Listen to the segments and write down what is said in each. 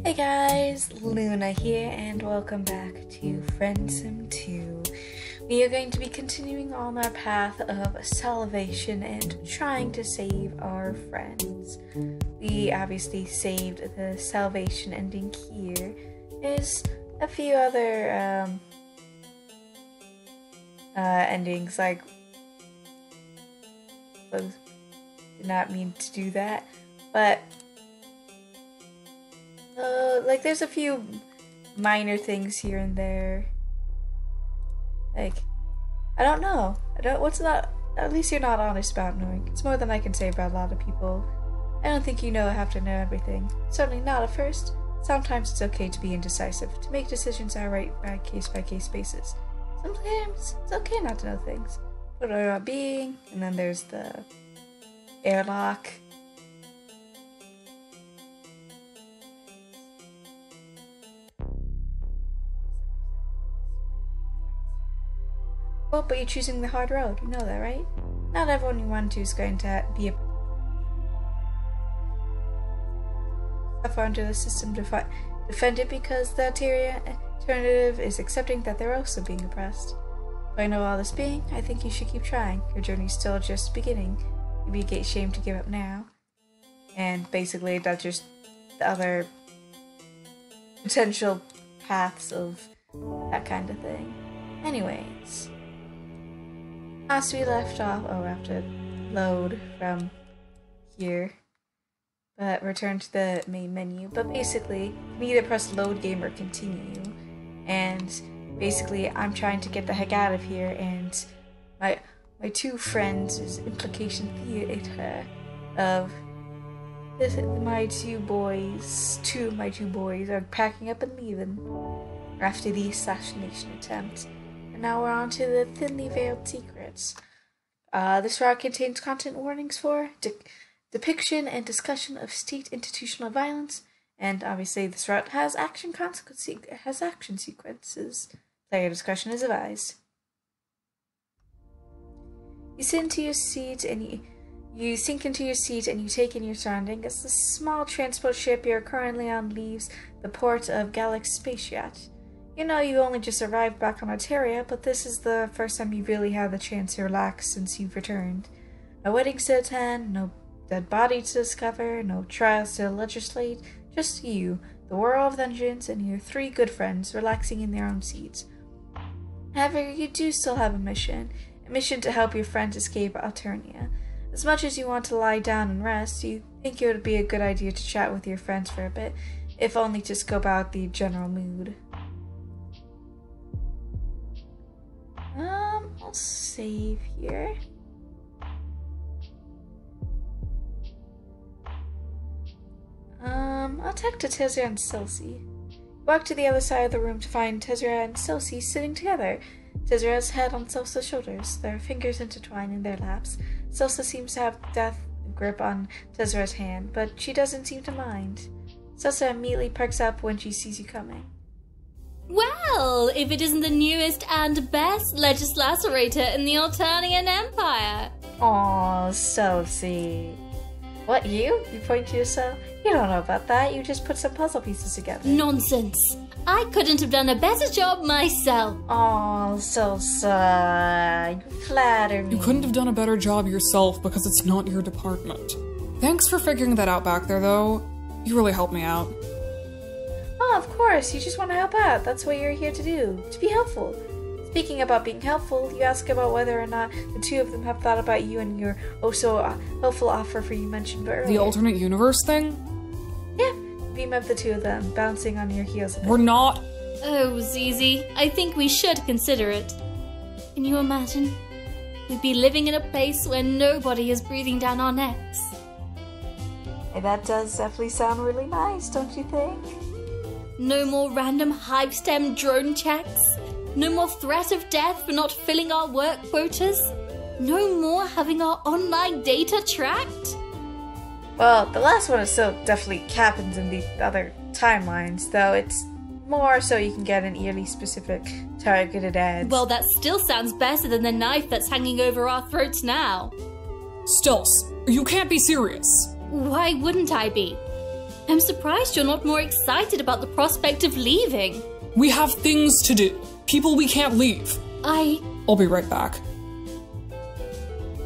Hey guys, Luna here and welcome back to Friendsim 2. We are going to be continuing on our path of salvation and trying to save our friends. We obviously saved the salvation ending here. There's a few other endings, like, did not mean to do that, but like, there's a few minor things here and there. Like, I don't know. At least you're not honest about knowing. It's more than I can say about a lot of people. I don't think you have to know everything. Certainly not at first. Sometimes it's okay to be indecisive, to make decisions outright by case-by-case basis. Sometimes it's okay not to know things. What about being, and then there's the airlock. Well, but you're choosing the hard road, you know that, right? Not everyone you want to is going to be suffer under the system to defend it, because the alternative is accepting that they're also being oppressed. But I know all this being, I think you should keep trying. Your journey's still just beginning. You'd be ashamed to give up now. And basically, that's just the other potential paths of that kind of thing. Anyways, as we left off, I have to load from here, but return to the main menu. But basically, you can either press load game or continue, and basically I'm trying to get the heck out of here, and my two friends is implication theater of this. Two of my two boys are packing up and leaving after the assassination attempt. And now we're on to the thinly veiled secrets. This route contains content warnings for depiction and discussion of state institutional violence, and obviously this route has action sequences. Player discretion is advised. You sink into your seat and you take in your surroundings as the small transport ship you're currently on leaves the port of Galax Space Yacht. You know, you only just arrived back on Ontario, but this is the first time you've really had the chance to relax since you've returned. No weddings to attend, no dead body to discover, no trials to legislate, just you, the Whirl of Vengeance, and your three good friends relaxing in their own seats. However, you do still have a mission to help your friends escape Alternia. As much as you want to lie down and rest, you think it would be a good idea to chat with your friends for a bit, if only to scope out the general mood. I'll save here. I'll talk to Tezra and Celsi. Walk to the other side of the room to find Tezra and Celsi sitting together. Tezra's head on Celsa's shoulders, their fingers intertwined in their laps. Celsa seems to have death grip on Tezra's hand, but she doesn't seem to mind. Celsa immediately perks up when she sees you coming. Well, if it isn't the newest and best legislator in the Alternian Empire. Aw, Celsi. What, you? You point to yourself? You don't know about that. You just put some puzzle pieces together. Nonsense. I couldn't have done a better job myself. Aw, Celsa. You flatter me. You couldn't have done a better job yourself because it's not your department. Thanks for figuring that out back there, though. You really helped me out. Oh, of course, you just want to help out. That's what you're here to do, to be helpful. Speaking about being helpful, you ask about whether or not the two of them have thought about you and your helpful offer for you mentioned earlier. The alternate universe thing? Yeah, beam up the two of them, bouncing on your heels. We're not. Oh, Zizi, I think we should consider it. Can you imagine? We'd be living in a place where nobody is breathing down our necks. Hey, that does definitely sound really nice, don't you think? No more random hive-stem drone checks. No more threat of death for not filling our work quotas. No more having our online data tracked. Well, the last one is still definitely happens in the other timelines, though it's more so you can get an eerily specific targeted ads. Well, that still sounds better than the knife that's hanging over our throats now. Stills, you can't be serious. Why wouldn't I be? I'm surprised you're not more excited about the prospect of leaving. We have things to do. People we can't leave. I'll be right back.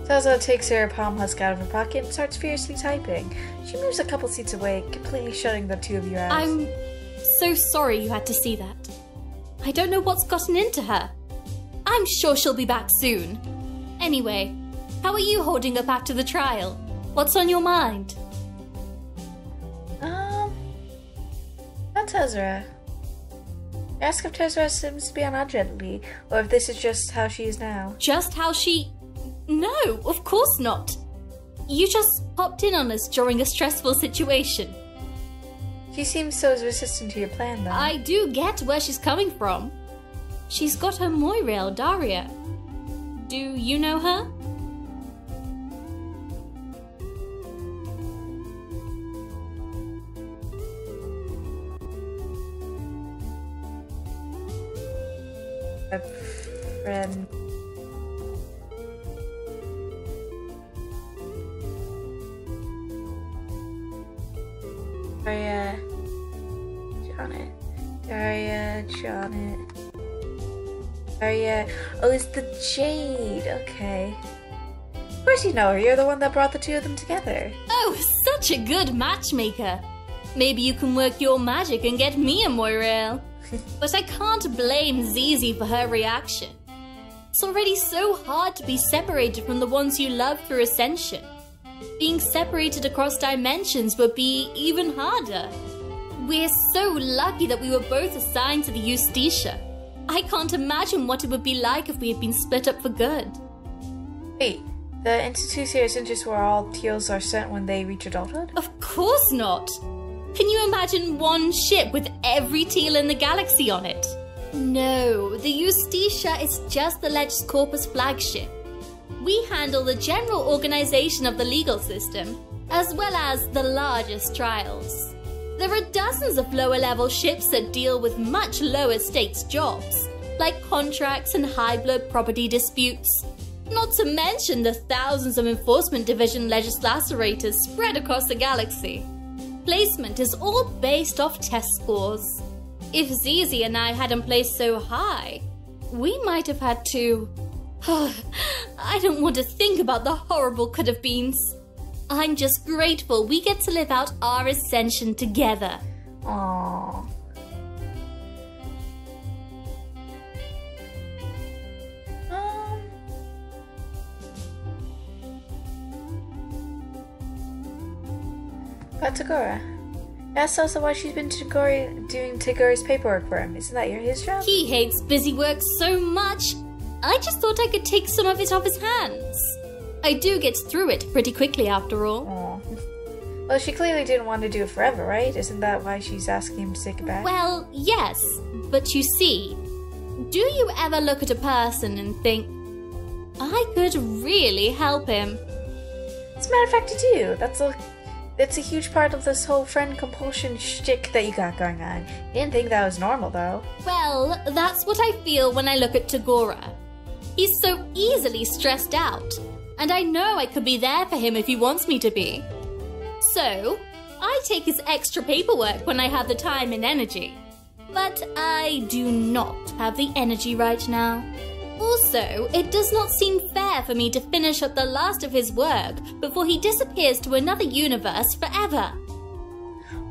Zaza takes her palm husk out of her pocket and starts furiously typing. She moves a couple seats away, completely shutting the two of you out. I'm so sorry you had to see that. I don't know what's gotten into her. I'm sure she'll be back soon. Anyway, how are you holding up after the trial? What's on your mind? Not Tezra. Ask if Tezra seems to be on gently, or if this is just how she is now. Just how she... No, of course not. You just popped in on us during a stressful situation. She seems so resistant to your plan, though. I do get where she's coming from. She's got her Moirail, Daria. Do you know her? A friend. Daria. Oh, it's the Jade. Okay. Of course you know her. You're the one that brought the two of them together. Oh, such a good matchmaker. Maybe you can work your magic and get me a Moirail. But I can't blame Zizi for her reaction. It's already so hard to be separated from the ones you love through Ascension. Being separated across dimensions would be even harder. We're so lucky that we were both assigned to the Justitia. I can't imagine what it would be like if we had been split up for good. Wait, the Institutia isn't just where all teals are sent when they reach adulthood? Of course not! Can you imagine one ship with every teal in the galaxy on it? No, the Justitia is just the Legis Corpus flagship. We handle the general organization of the legal system, as well as the largest trials. There are dozens of lower-level ships that deal with much lower-stakes jobs, like contracts and high-blood property disputes. Not to mention the thousands of Enforcement Division legislaturators spread across the galaxy. Placement is all based off test scores. If Zizi and I hadn't placed so high, we might have had to... I don't want to think about the horrible could-have-beens. I'm just grateful we get to live out our ascension together. Aww. About Tagora. Ask also why she's been doing Tagori's paperwork for him. Isn't that his job? He hates busy work so much. I just thought I could take some of it off his hands. I do get through it pretty quickly after all. Aww. Well, she clearly didn't want to do it forever, right? Isn't that why she's asking him to take it back? Well, yes. But you see, do you ever look at a person and think, I could really help him? As a matter of fact, you do. That's a huge part of this whole friend compulsion shtick that you got going on. You didn't think that was normal, though. Well, that's what I feel when I look at Tagora. He's so easily stressed out, and I know I could be there for him if he wants me to be. So, I take his extra paperwork when I have the time and energy. But I do not have the energy right now. Also, it does not seem fair for me to finish up the last of his work before he disappears to another universe forever.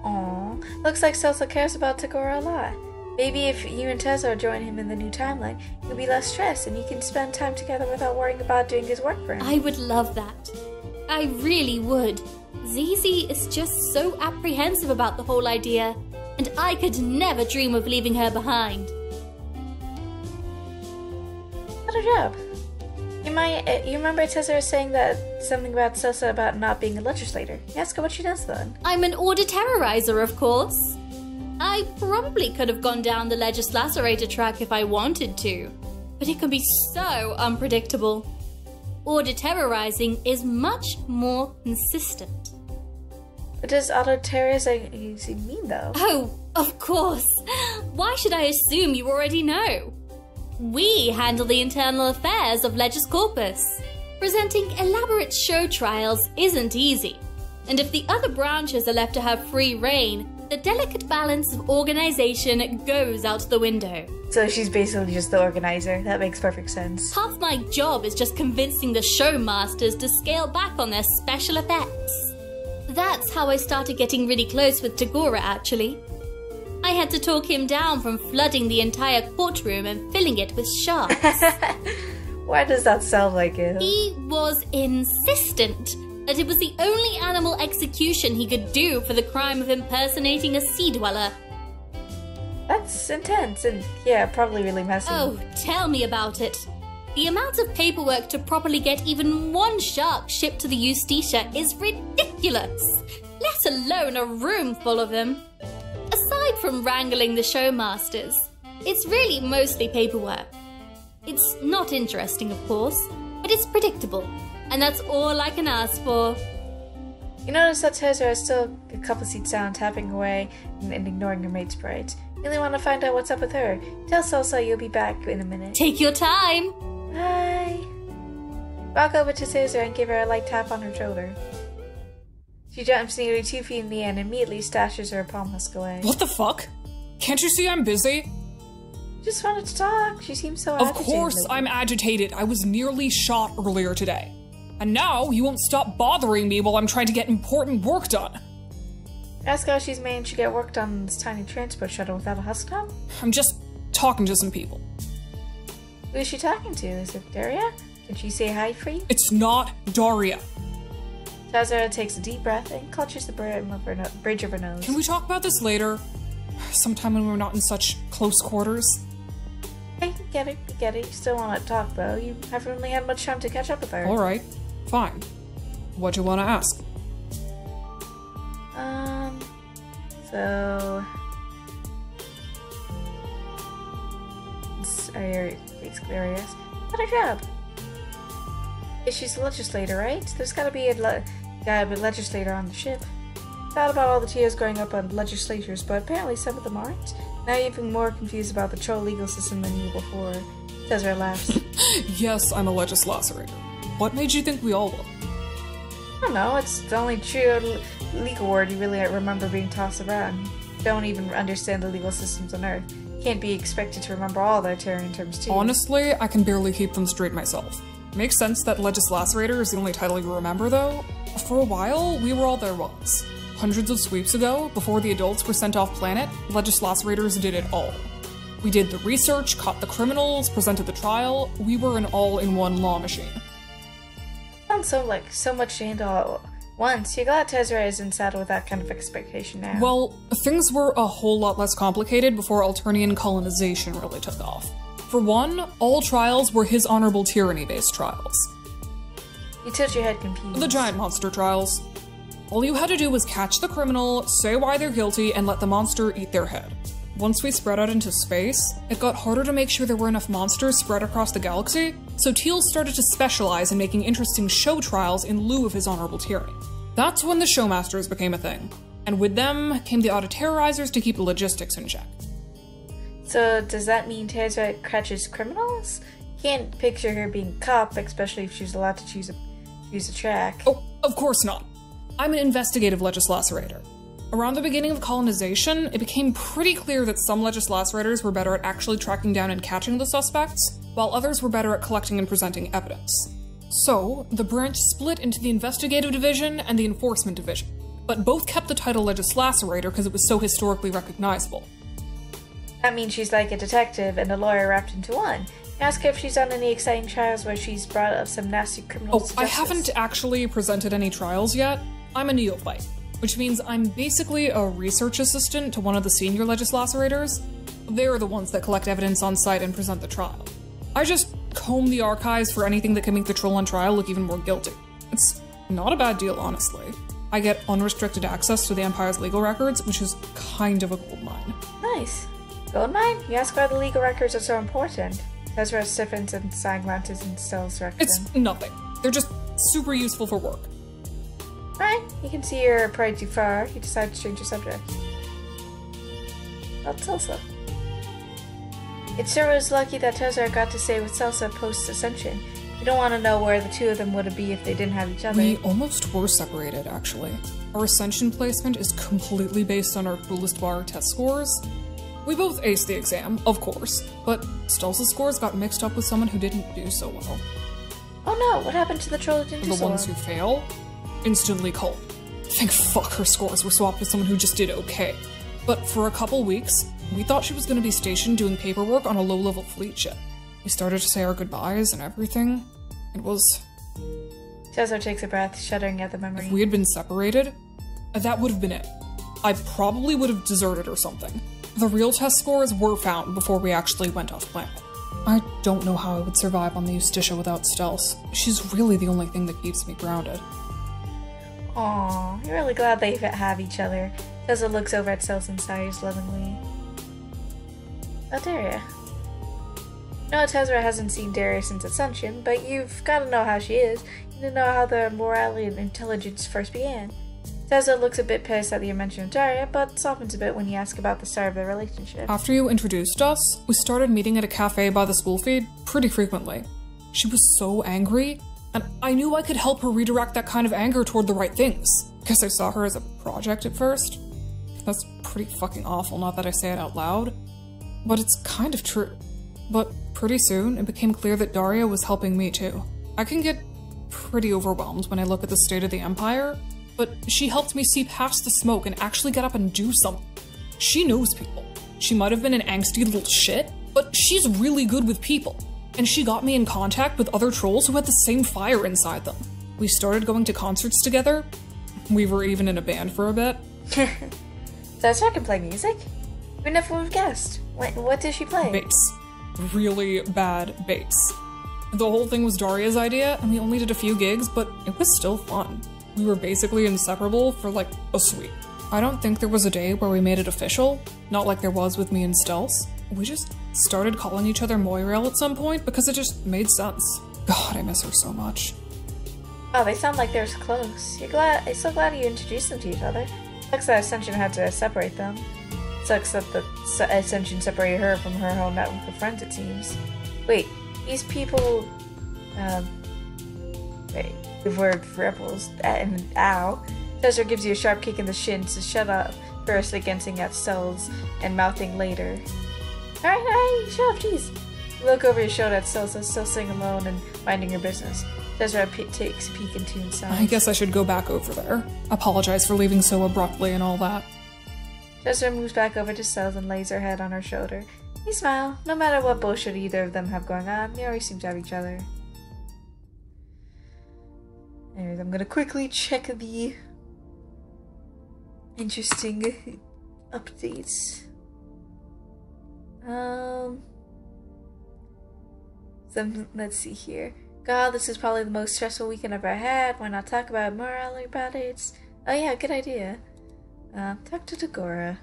Aww, looks like Celsa cares about Tagora a lot. Maybe if you and Tezra join him in the new timeline, you'll be less stressed and you can spend time together without worrying about doing his work for him. I would love that. I really would. Zizi is just so apprehensive about the whole idea, and I could never dream of leaving her behind. What a job. You remember Tezra saying that something about Celsa about not being a legislator. Ask her what she does then. I'm an order terrorizer, of course. I probably could have gone down the legislacerator track if I wanted to, but it can be so unpredictable. Order terrorizing is much more consistent. What does auto-terrorizing mean, though? Oh, of course. Why should I assume you already know? We handle the internal affairs of Legis Corpus. Presenting elaborate show trials isn't easy. And if the other branches are left to have free reign, the delicate balance of organization goes out the window. So she's basically just the organizer. That makes perfect sense. Half my job is just convincing the showmasters to scale back on their special effects. That's how I started getting really close with Tagora, actually. I had to talk him down from flooding the entire courtroom and filling it with sharks. Why does that sound like it? He was insistent that it was the only animal execution he could do for the crime of impersonating a sea dweller. That's intense and, yeah, probably really messy. Oh, tell me about it. The amount of paperwork to properly get even one shark shipped to the Justitia is ridiculous, let alone a room full of them. Aside from wrangling the showmasters, it's really mostly paperwork. It's not interesting, of course, but it's predictable, and that's all I can ask for. You notice that Tezra is still a couple seats down, tapping away and ignoring her mate's bright. Really want to find out what's up with her. Tell Salsa you'll be back in a minute. Take your time. Bye. Walk over to Caesar and give her a light tap on her shoulder. She jumps nearly 2 feet in the air and immediately stashes her palm husk away. What the fuck? Can't you see I'm busy? Just wanted to talk. She seems so Of agitated. course I'm agitated. I was nearly shot earlier today. And now you won't stop bothering me while I'm trying to get important work done. Ask how she's managed to get work done on this tiny transport shuttle without a husk top? I'm just talking to some people. Who is she talking to? Is it Daria? Can she say hi for you? It's not Daria. Tazara takes a deep breath and clutches the bridge of her nose. Can we talk about this later? Sometime when we're not in such close quarters? Hey, get it. You still want to talk, though. You haven't really had much time to catch up with her. Alright, fine. What do you want to ask? So... basically, yes. What her job? Yeah, she's a legislator, right? There's gotta be a legislator on the ship. Thought about all the TOs going up on legislatures, but apparently some of them aren't. Now you're even more confused about the troll legal system than you were before. Tezra laughs. Yes, I'm a legislacerator. What made you think we all were? I don't know, it's the only true legal word you really remember being tossed around. You don't even understand the legal systems on Earth. You can't be expected to remember all their Terran terms too. Honestly, I can barely keep them straight myself. Makes sense that legislacerator is the only title you remember, though. For a while, we were all there was. Hundreds of sweeps ago, before the adults were sent off planet, legislacerators did it all. We did the research, caught the criminals, presented the trial. We were an all-in-one law machine. Sounds so much to handle at once. You're glad Tezra isn't saddled with that kind of expectation now. Well, things were a whole lot less complicated before Alternian colonization really took off. For one, all trials were his honorable tyranny-based trials. You tilt your head confused. The giant monster trials. All you had to do was catch the criminal, say why they're guilty, and let the monster eat their head. Once we spread out into space, it got harder to make sure there were enough monsters spread across the galaxy, so Teal started to specialize in making interesting show trials in lieu of his honorable tyranny. That's when the showmasters became a thing, and with them came the auto-terrorizers to keep the logistics in check. So does that mean Tezra catches criminals? Can't picture her being a cop, especially if she's allowed to choose a track. Oh, of course not. I'm an investigative legislacerator. Around the beginning of colonization, it became pretty clear that some legislacerators were better at actually tracking down and catching the suspects, while others were better at collecting and presenting evidence. So, the branch split into the investigative division and the enforcement division, but both kept the title legislacerator because it was so historically recognizable. That means she's like a detective and a lawyer wrapped into one. Ask her if she's on any exciting trials where she's brought up some nasty criminals to I justice. haven't actually presented any trials yet. I'm a neophyte, which means I'm basically a research assistant to one of the senior legislacerators. They're the ones that collect evidence on site and present the trial. I just comb the archives for anything that can make the troll on trial look even more guilty. It's not a bad deal, honestly. I get unrestricted access to the Empire's legal records, which is kind of a goldmine. Nice. Goldmine? You ask why the legal records are so important. Tezra stiffens and side glances and still directs It's nothing. They're just super useful for work. Right, you can see you're prayed too far. You decide to change your subject. About Salsa. It sure was lucky that Tezra got to stay with Salsa post-ascension. You don't want to know where the two of them would be if they didn't have each other. We almost were separated, actually. Our Ascension placement is completely based on our coolest bar test scores. We both aced the exam, of course, but Stelza's scores got mixed up with someone who didn't do so well. Oh no, what happened to the troll that didn't do so well? The ones who fail? Instantly culled. Thank fuck her scores were swapped with someone who just did okay. But for a couple weeks, we thought she was going to be stationed doing paperwork on a low-level fleet ship. We started to say our goodbyes and everything. It was... Cesar takes a breath, shuddering at the memory. If we had been separated, that would have been it. I probably would have deserted or something. The real test scores were found before we actually went off planet. I don't know how I would survive on the Justitia without Stels. She's really the only thing that keeps me grounded. Aww, you're really glad they have each other. Cesar looks over at Stels and sighs lovingly. Oh, Daria. No, Tezra hasn't seen Daria since Ascension, but you've got to know how she is. You need to know how the morality and intelligence first began. Tezra looks a bit pissed at the mention of Daria, but softens a bit when you ask about the start of their relationship. After you introduced us, we started meeting at a cafe by the school feed pretty frequently. She was so angry, and I knew I could help her redirect that kind of anger toward the right things. Guess I saw her as a project at first. That's pretty fucking awful, not that I say it out loud. But it's kind of true. But pretty soon, it became clear that Daria was helping me too. I can get pretty overwhelmed when I look at the state of the Empire, but she helped me see past the smoke and actually get up and do something. She knows people. She might have been an angsty little shit, but she's really good with people. And she got me in contact with other trolls who had the same fire inside them. We started going to concerts together. We were even in a band for a bit. Tezra can play music? We never would have guessed. What did she play? Bass. Really bad bass. The whole thing was Daria's idea, and we only did a few gigs, but it was still fun. We were basically inseparable for like a week. I don't think there was a day where we made it official, not like there was with me and Stels. We just started calling each other Moirail at some point because it just made sense. God, I miss her so much. Oh, they sound like they're close. I'm so glad you introduced them to each other. Sucks that Ascension had to separate them. Sucks that the Ascension separated her from her whole network of friends, it seems. Wait, these people... wait, the word rebels, and ow. Tezra gives you a sharp kick in the shin to shut up, furiously glancing at Stels and mouthing later. Alright, shut up, jeez. You look over your shoulder at Stels, still sitting alone and minding her business. Tezra takes a peek into inside. I guess I should go back over there. Apologize for leaving so abruptly and all that. Tezra moves back over to Stels and lays her head on her shoulder. They smile. No matter what bullshit either of them have going on, they always seem to have each other. Anyways, I'm gonna quickly check the interesting updates. Let's see here. God, this is probably the most stressful weekend I've ever had. Why not talk about morality about it? Oh yeah, good idea. Talk to Dagora.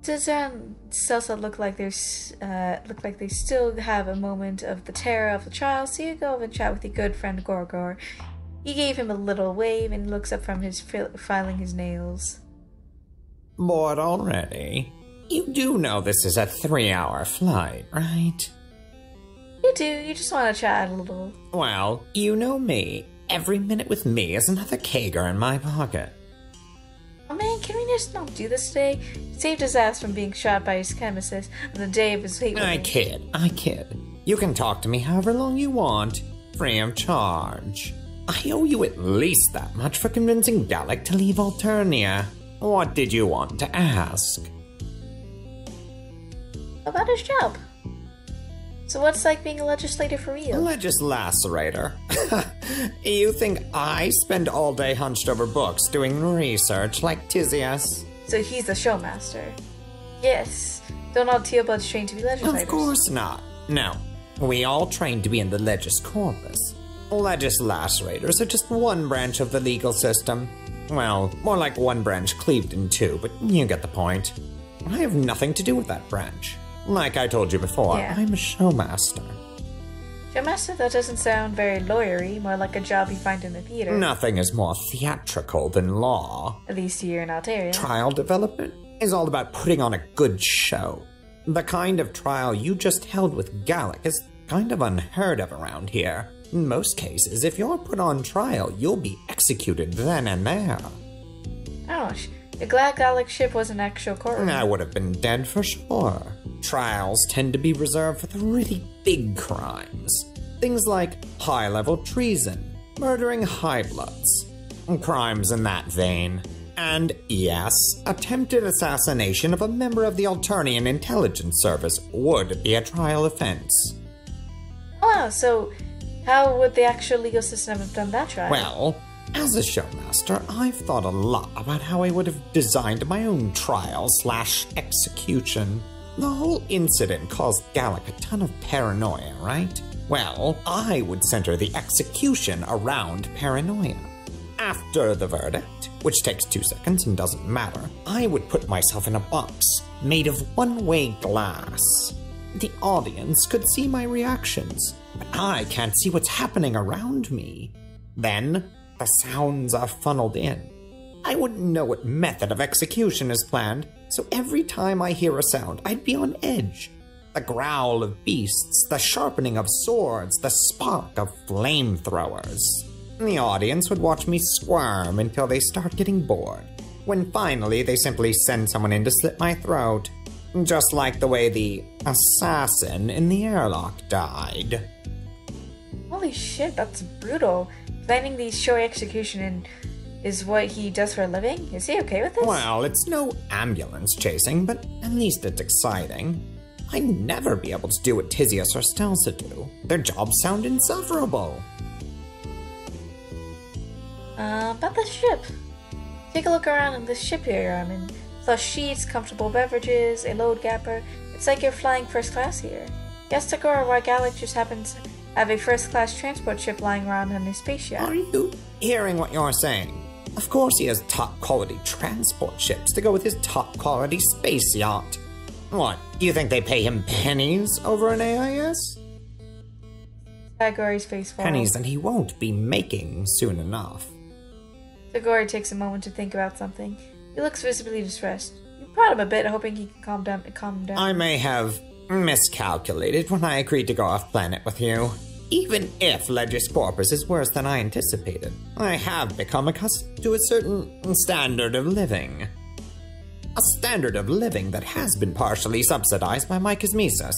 Tezra and Celsa look like they still have a moment of the terror of the child, so you go over and chat with your good friend Gorgor. He gave him a little wave and looks up from his filing his nails. Bored already? You do know this is a 3-hour flight, right? You do, you just want to chat a little. Well, you know me. Every minute with me is another Kager in my pocket. Oh man, can we just not do this today? He saved his ass from being shot by his chemist on the day of his hate. I kid. You can talk to me however long you want, free of charge. I owe you at least that much for convincing Gallic to leave Alternia. What did you want to ask? About his job. So what's like being a legislator for real? Legislacerator. You think I spend all day hunched over books doing research like Tizias? So he's the showmaster. Yes. Don't all Teobuds train to be legislators? Of course not. No. We all train to be in the Legis Corpus. Legislacerators are just one branch of the legal system. Well, more like one branch cleaved in two, but you get the point. I have nothing to do with that branch. Like I told you before, yeah. I'm a showmaster. Showmaster? That doesn't sound very lawyery, more like a job you find in the theater. Nothing is more theatrical than law. At least here in Alteria. Trial development is all about putting on a good show. The kind of trial you just held with Gallic is kind of unheard of around here. In most cases, if you're put on trial, you'll be executed then and there. Ouch. The Glad Gallic ship was an actual courtroom. I would have been dead for sure. Trials tend to be reserved for the really big crimes. Things like high-level treason, murdering high-bloods, crimes in that vein. And yes, attempted assassination of a member of the Alternian Intelligence Service would be a trial offense. Wow, so how would the actual legal system have done that trial? Well, as a showmaster, I've thought a lot about how I would have designed my own trial/execution. The whole incident caused Gallic a ton of paranoia, right? Well, I would center the execution around paranoia. After the verdict, which takes 2 seconds and doesn't matter, I would put myself in a box made of one-way glass. The audience could see my reactions, but I can't see what's happening around me. Then, the sounds are funneled in. I wouldn't know what method of execution is planned, so every time I hear a sound, I'd be on edge. The growl of beasts, the sharpening of swords, the spark of flamethrowers. The audience would watch me squirm until they start getting bored, when finally they simply send someone in to slit my throat. Just like the way the assassin in the airlock died. Holy shit, that's brutal. Planning the show execution is what he does for a living? Is he okay with this? Well, it's no ambulance chasing, but at least it's exciting. I'd never be able to do what Tisius or Stelsa do. Their jobs sound insufferable. About the ship. Take a look around in this ship here. I mean, plus sheets, comfortable beverages, a load gapper. It's like you're flying first class here. Guess Tagora why Gallic just happens to have a first-class transport ship lying around on his space yacht. Are you hearing what you're saying? Of course he has top-quality transport ships to go with his top-quality space yacht. What, do you think they pay him pennies over an AIS? Tagori's face falls. Pennies that he won't be making soon enough. Tagori takes a moment to think about something. He looks visibly distressed. You prod him a bit, hoping he can calm down. I may have miscalculated when I agreed to go off-planet with you. Even if Legis Corpus is worse than I anticipated, I have become accustomed to a certain standard of living. A standard of living that has been partially subsidized by my Cosmesis.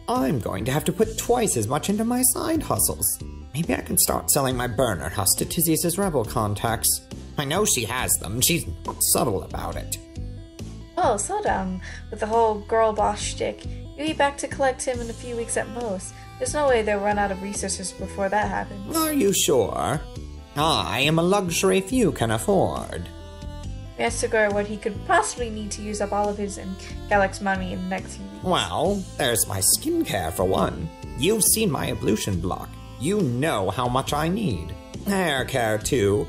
I'm going to have to put twice as much into my side hustles. Maybe I can start selling my burner husk to Tisius' rebel contacts. I know she has them, she's not subtle about it. Oh, slow down with the whole girl boss shtick. You'll be back to collect him in a few weeks at most. There's no way they'll run out of resources before that happens. Are you sure? I am a luxury few can afford. We asked Tagora what he could possibly need to use up all of his and Gallic's money in the next few weeks. Well, there's my skincare for one. You've seen my ablution block. You know how much I need. Hair care too.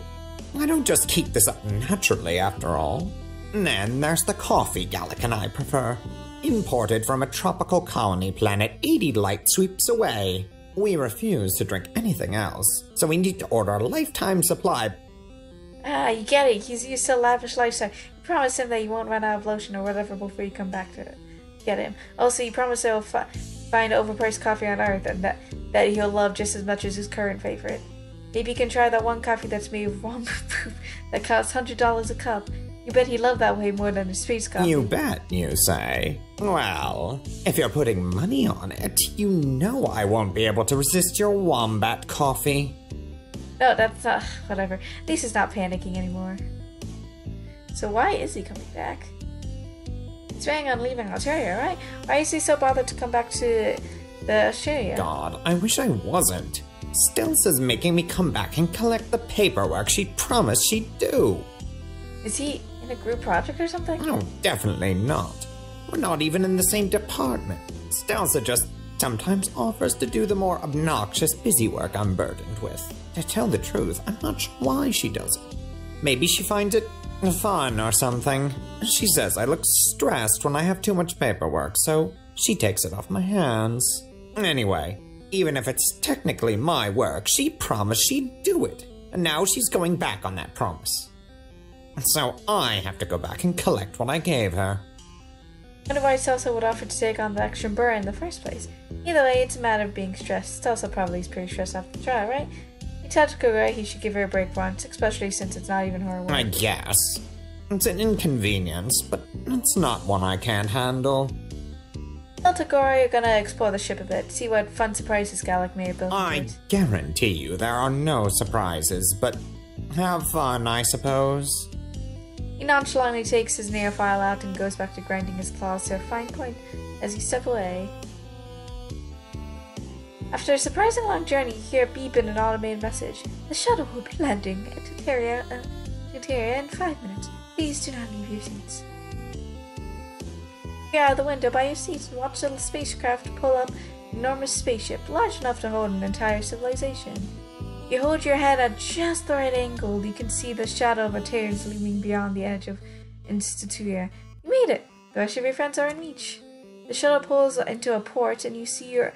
I don't just keep this up naturally after all. And then there's the coffee Gallic and I prefer. Imported from a tropical colony planet 80 light sweeps away. We refuse to drink anything else, so we need to order a lifetime supply. Ah, you get it. He's used to a lavish lifestyle. You promise him that you won't run out of lotion or whatever before you come back to get him. Also, you promise he'll find overpriced coffee on Earth and that he'll love just as much as his current favorite. Maybe you can try that one coffee that's made of wombat that costs $100 a cup. You bet he'd love that way more than a space coffee. You bet, you say. Well, if you're putting money on it, you know I won't be able to resist your wombat coffee. No, that's not... whatever. At least he's not panicking anymore. So why is he coming back? He's planning on leaving Australia, right? Why is he so bothered to come back to Australia? God, I wish I wasn't. Stelsa's making me come back and collect the paperwork she promised she'd do. Is he in a group project or something? Oh, definitely not. We're not even in the same department. Stelsa just sometimes offers to do the more obnoxious busy work I'm burdened with. To tell the truth, I'm not sure why she does it. Maybe she finds it fun or something. She says I look stressed when I have too much paperwork, so she takes it off my hands. Anyway, even if it's technically my work, she promised she'd do it. And now she's going back on that promise. So I have to go back and collect what I gave her. Wonder why Celso would offer to take on the extra burr in the first place. Either way, it's a matter of being stressed. Celso probably is pretty stressed after the trial, right? He told Kogoro he should give her a break once, especially since it's not even her work. I guess. It's an inconvenience, but it's not one I can't handle. Tell Togoro you're gonna explore the ship a bit, see what fun surprises Gallic may have built into I it. guarantee you there are no surprises, but have fun, I suppose. He nonchalantly takes his nail file out and goes back to grinding his claws to a fine point as he steps away. After a surprising long journey, you hear a beep and an automated message. The shuttle will be landing at Tuteria in 5 minutes. Please do not leave your seats. Peer out of the window by your seats and watch the spacecraft pull up an enormous spaceship, large enough to hold an entire civilization. If you hold your head at just the right angle, you can see the shadow of a Terrans looming beyond the edge of Instituria. You made it! The rest of your friends are in reach. The shuttle pulls into a port and you see your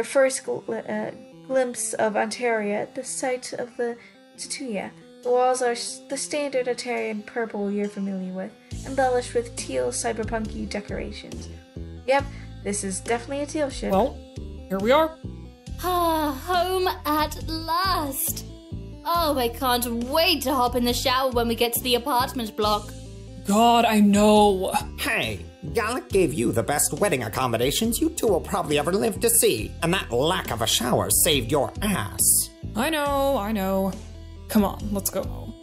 first glimpse of Ontaria, the site of the Instituria. The walls are the standard Ontarian purple you're familiar with, embellished with teal cyberpunky decorations. Yep, this is definitely a teal ship. Well, here we are. Ah, home at last. Oh, I can't wait to hop in the shower when we get to the apartment block. God, I know. Hey, Gallic gave you the best wedding accommodations you two will probably ever live to see, and that lack of a shower saved your ass. I know. Come on, let's go home.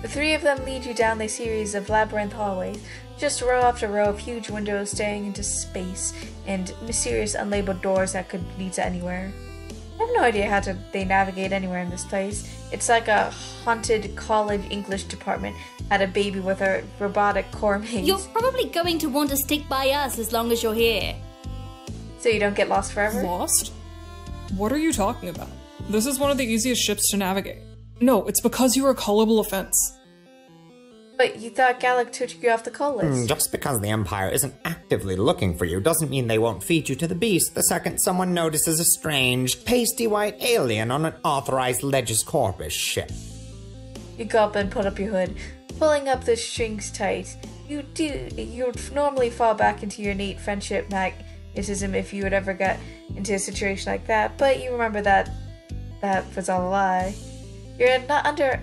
The three of them lead you down the series of labyrinth hallways, just row after row of huge windows staring into space, and mysterious unlabeled doors that could lead to anywhere. I have no idea how they navigate anywhere in this place. It's like a haunted college English department had a baby with a robotic core maze. You're probably going to want to stick by us as long as you're here. So you don't get lost forever? Lost? What are you talking about? This is one of the easiest ships to navigate. No, it's because you're a callable offense. But you thought Gallic took you off the call list. Just because the Empire isn't actively looking for you doesn't mean they won't feed you to the beast the second someone notices a strange, pasty white alien on an authorized Legis Corpus ship. You gulp and put up your hood, pulling up the strings tight. You'd normally fall back into your innate friendship magnetism if you would ever get into a situation like that, but you remember that was all a lie. You're not under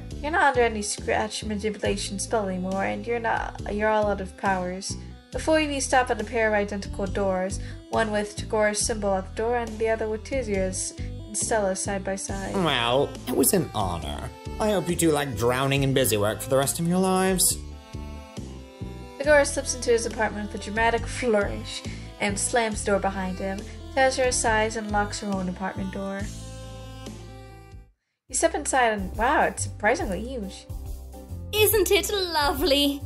any scratch manipulation spell anymore, and you're all out of powers. Before you stop at a pair of identical doors, one with Tagor's symbol at the door and the other with Tizia's and Stella's side by side. Well, it was an honor. I hope you two like drowning in busywork for the rest of your lives. Tagor slips into his apartment with a dramatic flourish and slams the door behind him, tells her his size, and locks her own apartment door. You step inside and wow, it's surprisingly huge. Isn't it lovely?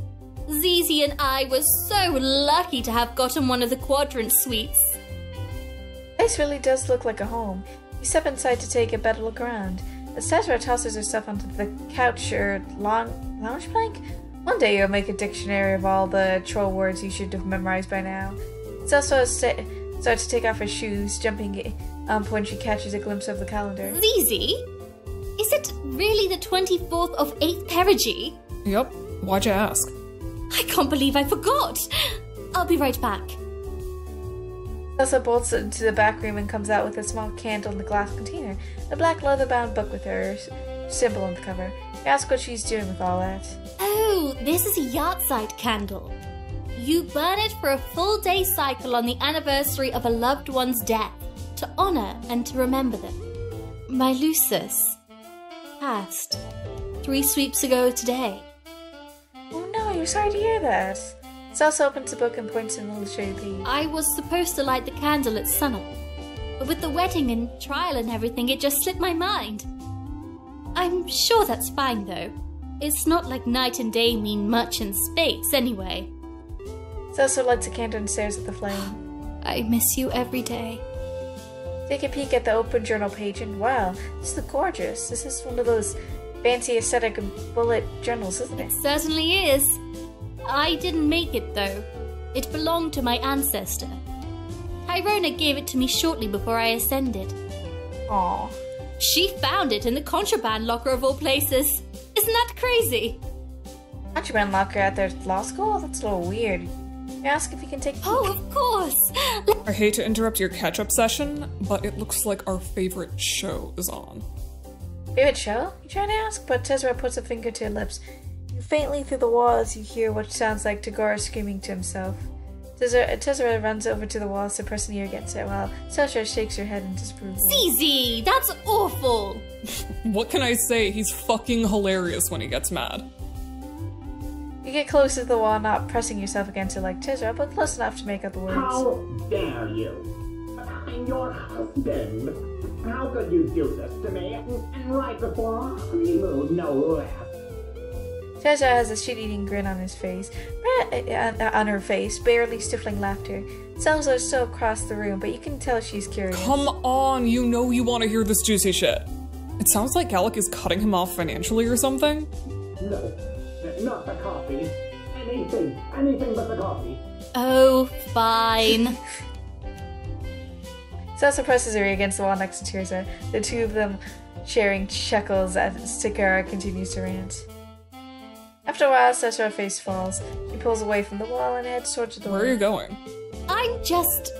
Zizi and I were so lucky to have gotten one of the quadrant suites. The place really does look like a home. You step inside to take a better look around. As Tetra tosses herself onto the couch or lounge plank, one day you'll make a dictionary of all the troll words you should have memorized by now. It's also starts to take off her shoes, jumping up when she catches a glimpse of the calendar. Zizi? Is it really the 24th of 8th perigee? Yep, why'd you ask? I can't believe I forgot! I'll be right back. Elsa bolts into the back room and comes out with a small candle in a glass container, a black leather-bound book with her symbol on the cover. You ask what she's doing with all that. Oh, this is a yahrzeit candle. You burn it for a full day cycle on the anniversary of a loved one's death, to honor and to remember them. My Lucis passed 3 sweeps ago today. Oh no, you're sorry to hear that. Elsa opens the book and points in the illustrated page. I was supposed to light the candle at sunup, but with the wedding and trial and everything, it just slipped my mind. I'm sure that's fine though. It's not like night and day mean much in space anyway. Elsa lights a candle and stares at the flame. I miss you every day. Take a peek at the open journal page and wow, this is gorgeous. This is one of those fancy aesthetic bullet journals, isn't it? It certainly is. I didn't make it though. It belonged to my ancestor. Tyrona gave it to me shortly before I ascended. Aww. She found it in the contraband locker of all places. Isn't that crazy? Contraband locker at their law school? That's a little weird. You ask if you can take a peek. Oh, of course! I hate to interrupt your catch-up session, but it looks like our favorite show is on. Favorite show? You trying to ask? But Tezra puts a finger to her lips. Faintly through the wall as you hear what sounds like Tagora screaming to himself. Tezra runs over to the wall, suppressing ear against it, while Sasha shakes her head in disapproval. ZZ, that's awful! What can I say? He's fucking hilarious when he gets mad. You get close to the wall, not pressing yourself against it like Tezra, but close enough to make out the words. How dare you? I'm your husband. How could you do this to me? And right before our honeymoon, no less. Tezra has a shit-eating grin on his face, on her face, barely stifling laughter. Cells are still across the room, but you can tell she's curious. Come on, you know you want to hear this juicy shit. It sounds like Gallic is cutting him off financially or something. No, not the coffee. Anything but the coffee. Oh, fine. Salsa presses her against the wall next to Tirza, the two of them sharing chuckles as Takara continues to rant. After a while, Sasha's face falls. She pulls away from the wall and heads towards the door. Where are you going? I'm just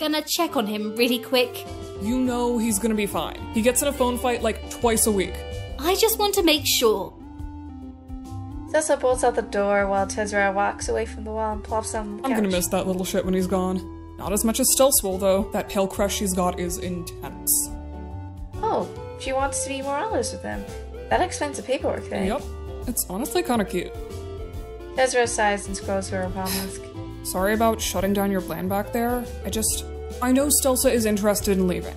gonna check on him really quick. You know he's gonna be fine. He gets in a phone fight like twice a week. I just want to make sure. Sasa bolts out the door while Tezra walks away from the wall and plops on the couch. I'm gonna miss that little shit when he's gone. Not as much as Stealth will, though. That pale crush she's got is intense. Oh, she wants to be more honest with him. That explains the paperwork thing. Yep. It's honestly kinda cute. Tezra sighs and scrolls through her palm mask. Sorry about shutting down your plan back there. I know Stelsa is interested in leaving.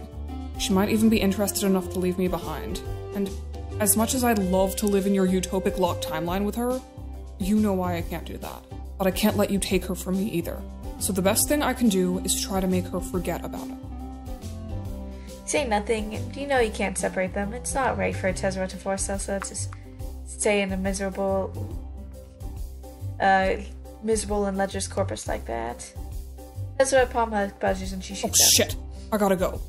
She might even be interested enough to leave me behind. And as much as I'd love to live in your utopic locked timeline with her, you know why I can't do that. But I can't let you take her from me either. So the best thing I can do is try to make her forget about it. Say nothing. You know you can't separate them. It's not right for Tezra to force Stelsa to stay in a miserable and lecherous corpus like that. Tezra palm budges and she shoots Oh shit! I gotta go.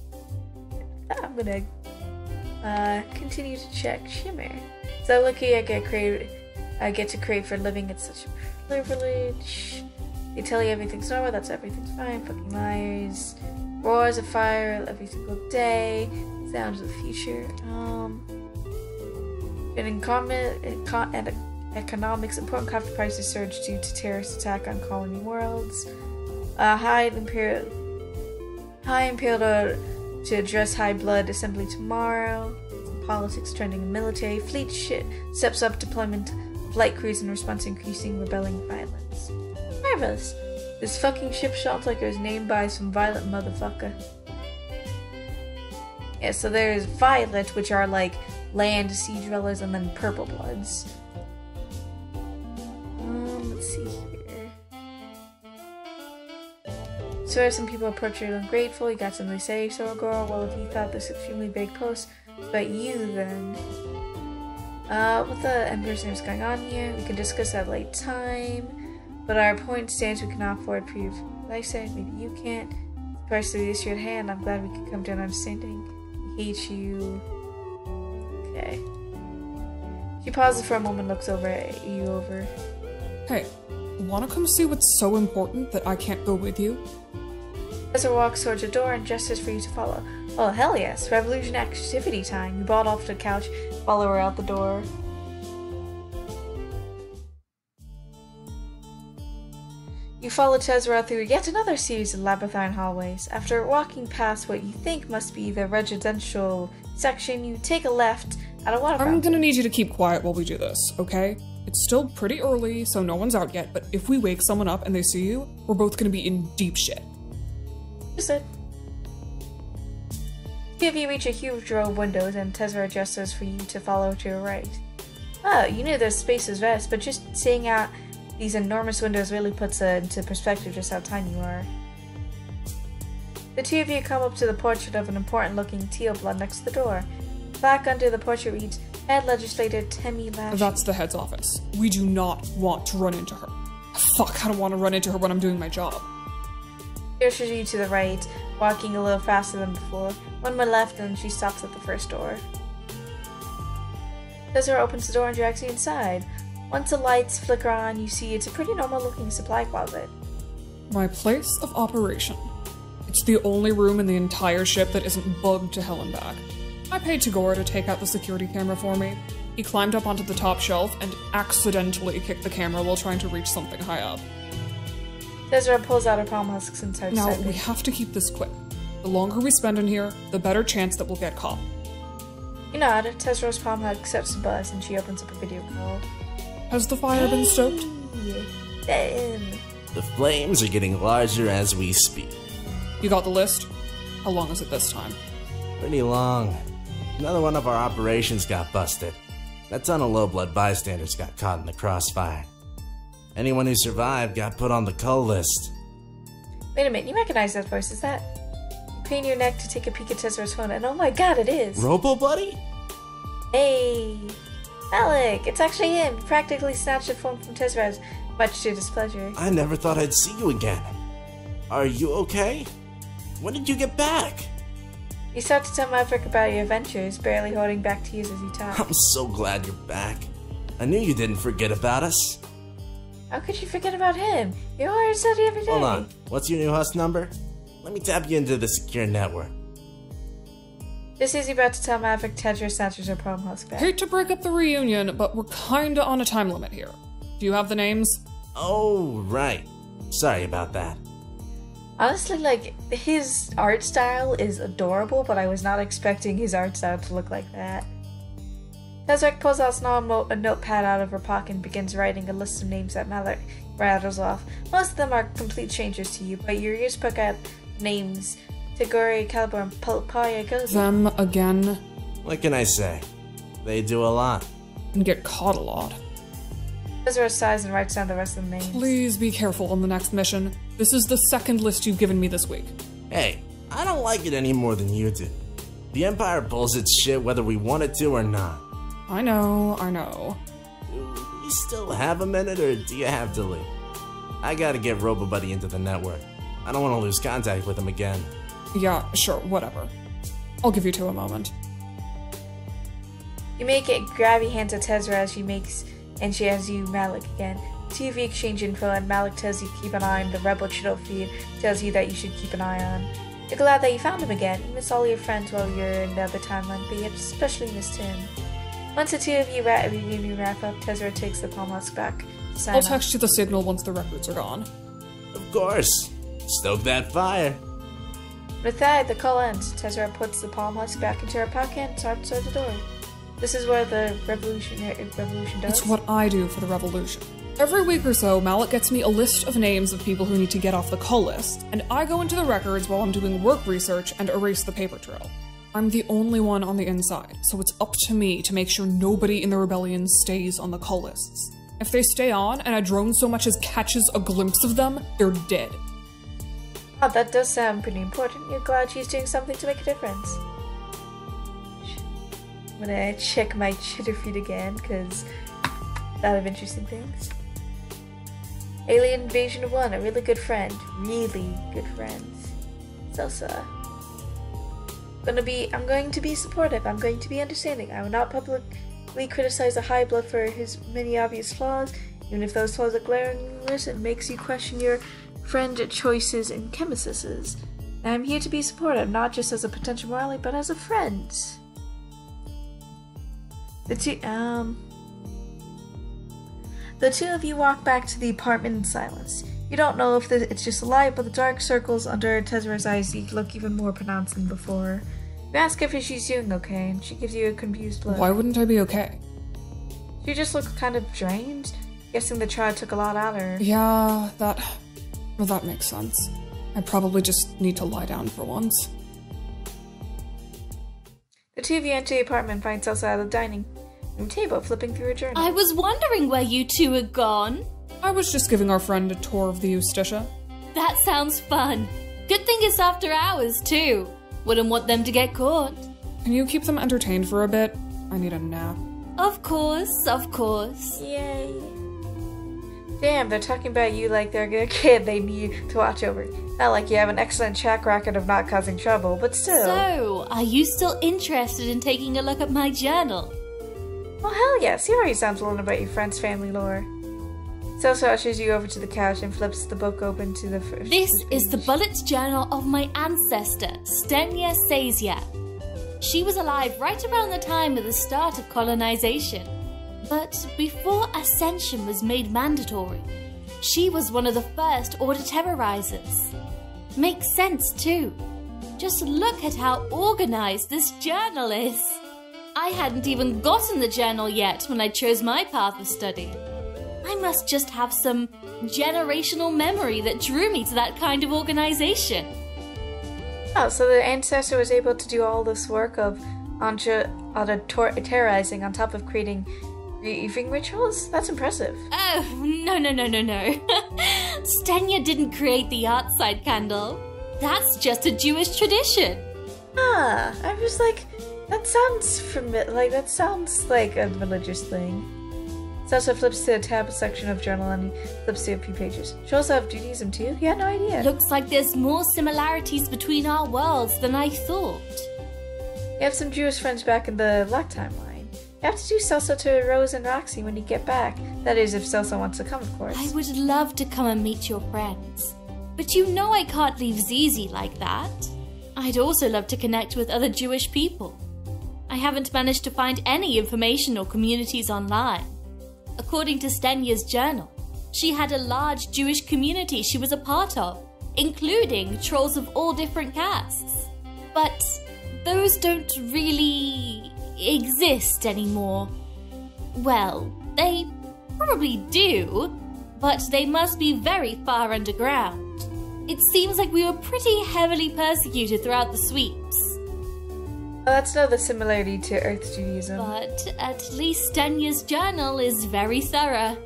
I'm gonna continue to check Shimmer. So lucky I get to create for a living. It's such a privilege. They tell you everything's normal, that's everything's fine. Fucking liars. Roars of fire every single day. Sounds of the future. In economics, important coffee prices surge due to terrorist attack on colony worlds. High imperial to address high blood assembly tomorrow. Politics trending in military. Fleet steps up deployment of light crews in response to increasing rebelling violence. Marvelous. This fucking ship sounds like it was named by some violent motherfucker. Yeah, so there's violet, which are like land sea dwellers, and then purple bloods. Let's see here. So some people approach you ungrateful. You got something to say, so girl. Well, if you thought this extremely big post, but you then. What the Emperor's name is going on here? We can discuss at a late time. But our point stands, we cannot afford proof. Like I said, maybe you can't. The price of the issue at hand, I'm glad we could come to an understanding. I hate you. Okay. She pauses for a moment, looks over at you Hey, wanna come see what's so important that I can't go with you? Ezra walks towards the door and gestures for you to follow. Oh, hell yes. Revolution activity time. You bought off the couch, follow her out the door. You follow Tezra through yet another series of labyrinthine hallways. After walking past what you think must be the residential section, you take a left at a water fountain. I'm gonna need you to keep quiet while we do this, okay? It's still pretty early, so no one's out yet, but if we wake someone up and they see you, we're both gonna be in deep shit. Understood. Two of you reach a huge row of windows, and Tezra gestures for you to follow to your right. Oh, you knew the space was vast, but just seeing out these enormous windows really puts into perspective just how tiny you are. The two of you come up to the portrait of an important-looking teal blood next to the door. Back under the portrait reads, Head Legislator Temi Lash. That's the head's office. We do not want to run into her. Fuck, I don't want to run into her when I'm doing my job. Gestures you to the right, walking a little faster than before. One more left, and she stops at the first door. Tezra opens the door and drags you inside. Once the lights flicker on, you see it's a pretty normal-looking supply closet. My place of operation. It's the only room in the entire ship that isn't bugged to hell and back. I paid Tagore to take out the security camera for me. He climbed up onto the top shelf and accidentally kicked the camera while trying to reach something high up. Tezra pulls out her palm husks and starts Now, typing. we have to keep this quick. The longer we spend in here, the better chance that we'll get caught. You nod. Tezra's palm hug starts to buzz and she opens up a video call. Has the fire been stoked? Damn. The flames are getting larger as we speak. You got the list? How long is it this time? Pretty long. Another one of our operations got busted. A ton of low-blood bystanders got caught in the crossfire. Anyone who survived got put on the cull list. Wait a minute, you recognize that voice, is that? You crane your neck to take a peek at Tezra's phone, and oh my god, it is! Robo Buddy? Hey! Alec, it's actually him! He practically snatched the phone from Tezra's, much to displeasure. I never thought I'd see you again. Are you okay? When did you get back? You start to tell Maverick about your adventures, barely holding back tears as you talk. I'm so glad you're back. I knew you didn't forget about us. How could you forget about him? You're always study every day. Hold on. What's your new host number? Let me tap you into the secure network. Just as you're about to tell Maverick, Tezra snatches her palm husk back. Hate to break up the reunion, but we're kinda on a time limit here. Do you have the names? Oh, right. Sorry about that. Honestly, like, his art style is adorable, but I was not expecting his art style to look like that. Tezra pulls out a notepad out of her pocket and begins writing a list of names that Malik rattles off. Most of them are complete strangers to you, but your ears poke out names: Tagore, Calibor, and Paya Gozi. Them again? What can I say? They do a lot. And get caught a lot. Tezra sighs and writes down the rest of the names. Please be careful on the next mission. This is the second list you've given me this week. Hey, I don't like it any more than you do. The Empire pulls its shit whether we want it to or not. I know. Do you still have a minute, or do you have to leave? I gotta get RoboBuddy into the network. I don't want to lose contact with him again. Yeah, sure, whatever. I'll give you two a moment. You make it grabby hands at Tezra as she hands you Malik again. TV exchange info, and Malik tells you to keep an eye on the Rebel Chitto feed, tells you that you should keep an eye on. You're glad that you found him again. You miss all your friends while you're in the other timeline, but you especially missed him. Once the two of you wrap up, Tezra takes the palm husk back. I'll text you the signal once the records are gone. Of course. Stoke that fire. With that, the call ends. Tezra puts the palm husk back into her pocket and starts toward the door. This is where the revolution does. It's what I do for the revolution. Every week or so, Malik gets me a list of names of people who need to get off the cull list, and I go into the records while I'm doing work research and erase the paper trail. I'm the only one on the inside, so it's up to me to make sure nobody in the rebellion stays on the cull lists. If they stay on, and a drone so much as catches a glimpse of them, they're dead. Oh, that does sound pretty important. You're glad she's doing something to make a difference. I'm gonna check my Chitter feed again, because that have interesting things. Alien Invasion 1, a really good friend. Really good friends. Salsa. I'm going to be supportive. I'm going to be understanding. I will not publicly criticize a high blood for his many obvious flaws, even if those flaws are glaring and makes you question your friend choices and chemistries. And I'm here to be supportive, not just as a potential ally, but as a friend. The two of you walk back to the apartment in silence. You don't know if it's just a light, but the dark circles under Tezra's eyes look even more pronounced than before. You ask if she's doing okay, and she gives you a confused look. Why wouldn't I be okay? She just looks kind of drained, guessing the trial took a lot out of her. Yeah, that makes sense. I probably just need to lie down for once. The two of you enter the apartment and find Salsa at the dining room table, flipping through a journal. I was wondering where you two had gone. I was just giving our friend a tour of the Eustitia. That sounds fun. Good thing it's after hours, too. Wouldn't want them to get caught. Can you keep them entertained for a bit? I need a nap. Of course, of course. Yay. Damn, they're talking about you like they're a kid they need to watch over. Not like you have an excellent track record of not causing trouble, but still. So, are you still interested in taking a look at my journal? Oh, hell yes, he already sounds learn about your friend's family lore. Celso ushers you over to the couch and flips the book open to the first This page. is the bullet journal of my ancestor, Stenya Sazia. She was alive right around the time of the start of colonization. But before ascension was made mandatory, she was one of the first Order terrorizers. Makes sense too. Just look at how organized this journal is. I hadn't even gotten the journal yet when I chose my path of study. I must just have some generational memory that drew me to that kind of organization. Oh, so the ancestor was able to do all this work of terrorizing on top of creating grieving rituals? That's impressive. Oh, no. Stenya didn't create the outside candle. That's just a Jewish tradition. Ah, I was like, that sounds that sounds like a religious thing. Celso flips to the tab section of journal and flips to a few pages. She also have Judaism too? He had no idea. Looks like there's more similarities between our worlds than I thought. You have some Jewish friends back in the Black timeline. You have to do Celso to Rose and Roxy when you get back. That is, if Celso wants to come, of course. I would love to come and meet your friends. But you know I can't leave Zizi like that. I'd also love to connect with other Jewish people. I haven't managed to find any information or communities online. According to Stenya's journal, she had a large Jewish community she was a part of, including trolls of all different castes. But those don't really exist anymore. Well, they probably do, but they must be very far underground. It seems like we were pretty heavily persecuted throughout the sweeps. Well, that's another similarity to Earth Judaism. But at least Stenya's journal is very thorough.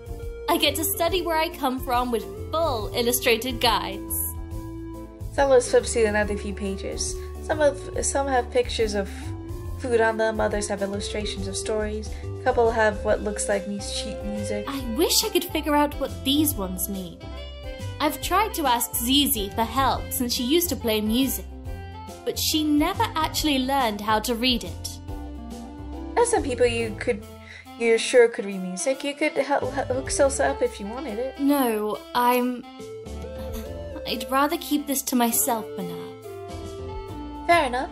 I get to study where I come from with full illustrated guides. Celso flips through another few pages. Some have pictures of food on them, others have illustrations of stories, a couple have what looks like sheet music. I wish I could figure out what these ones mean. I've tried to ask Zizi for help since she used to play music, but she never actually learned how to read it. There's some people you're sure could read music. You could hook Celso up if you wanted it. No, I'd rather keep this to myself for now. Fair enough.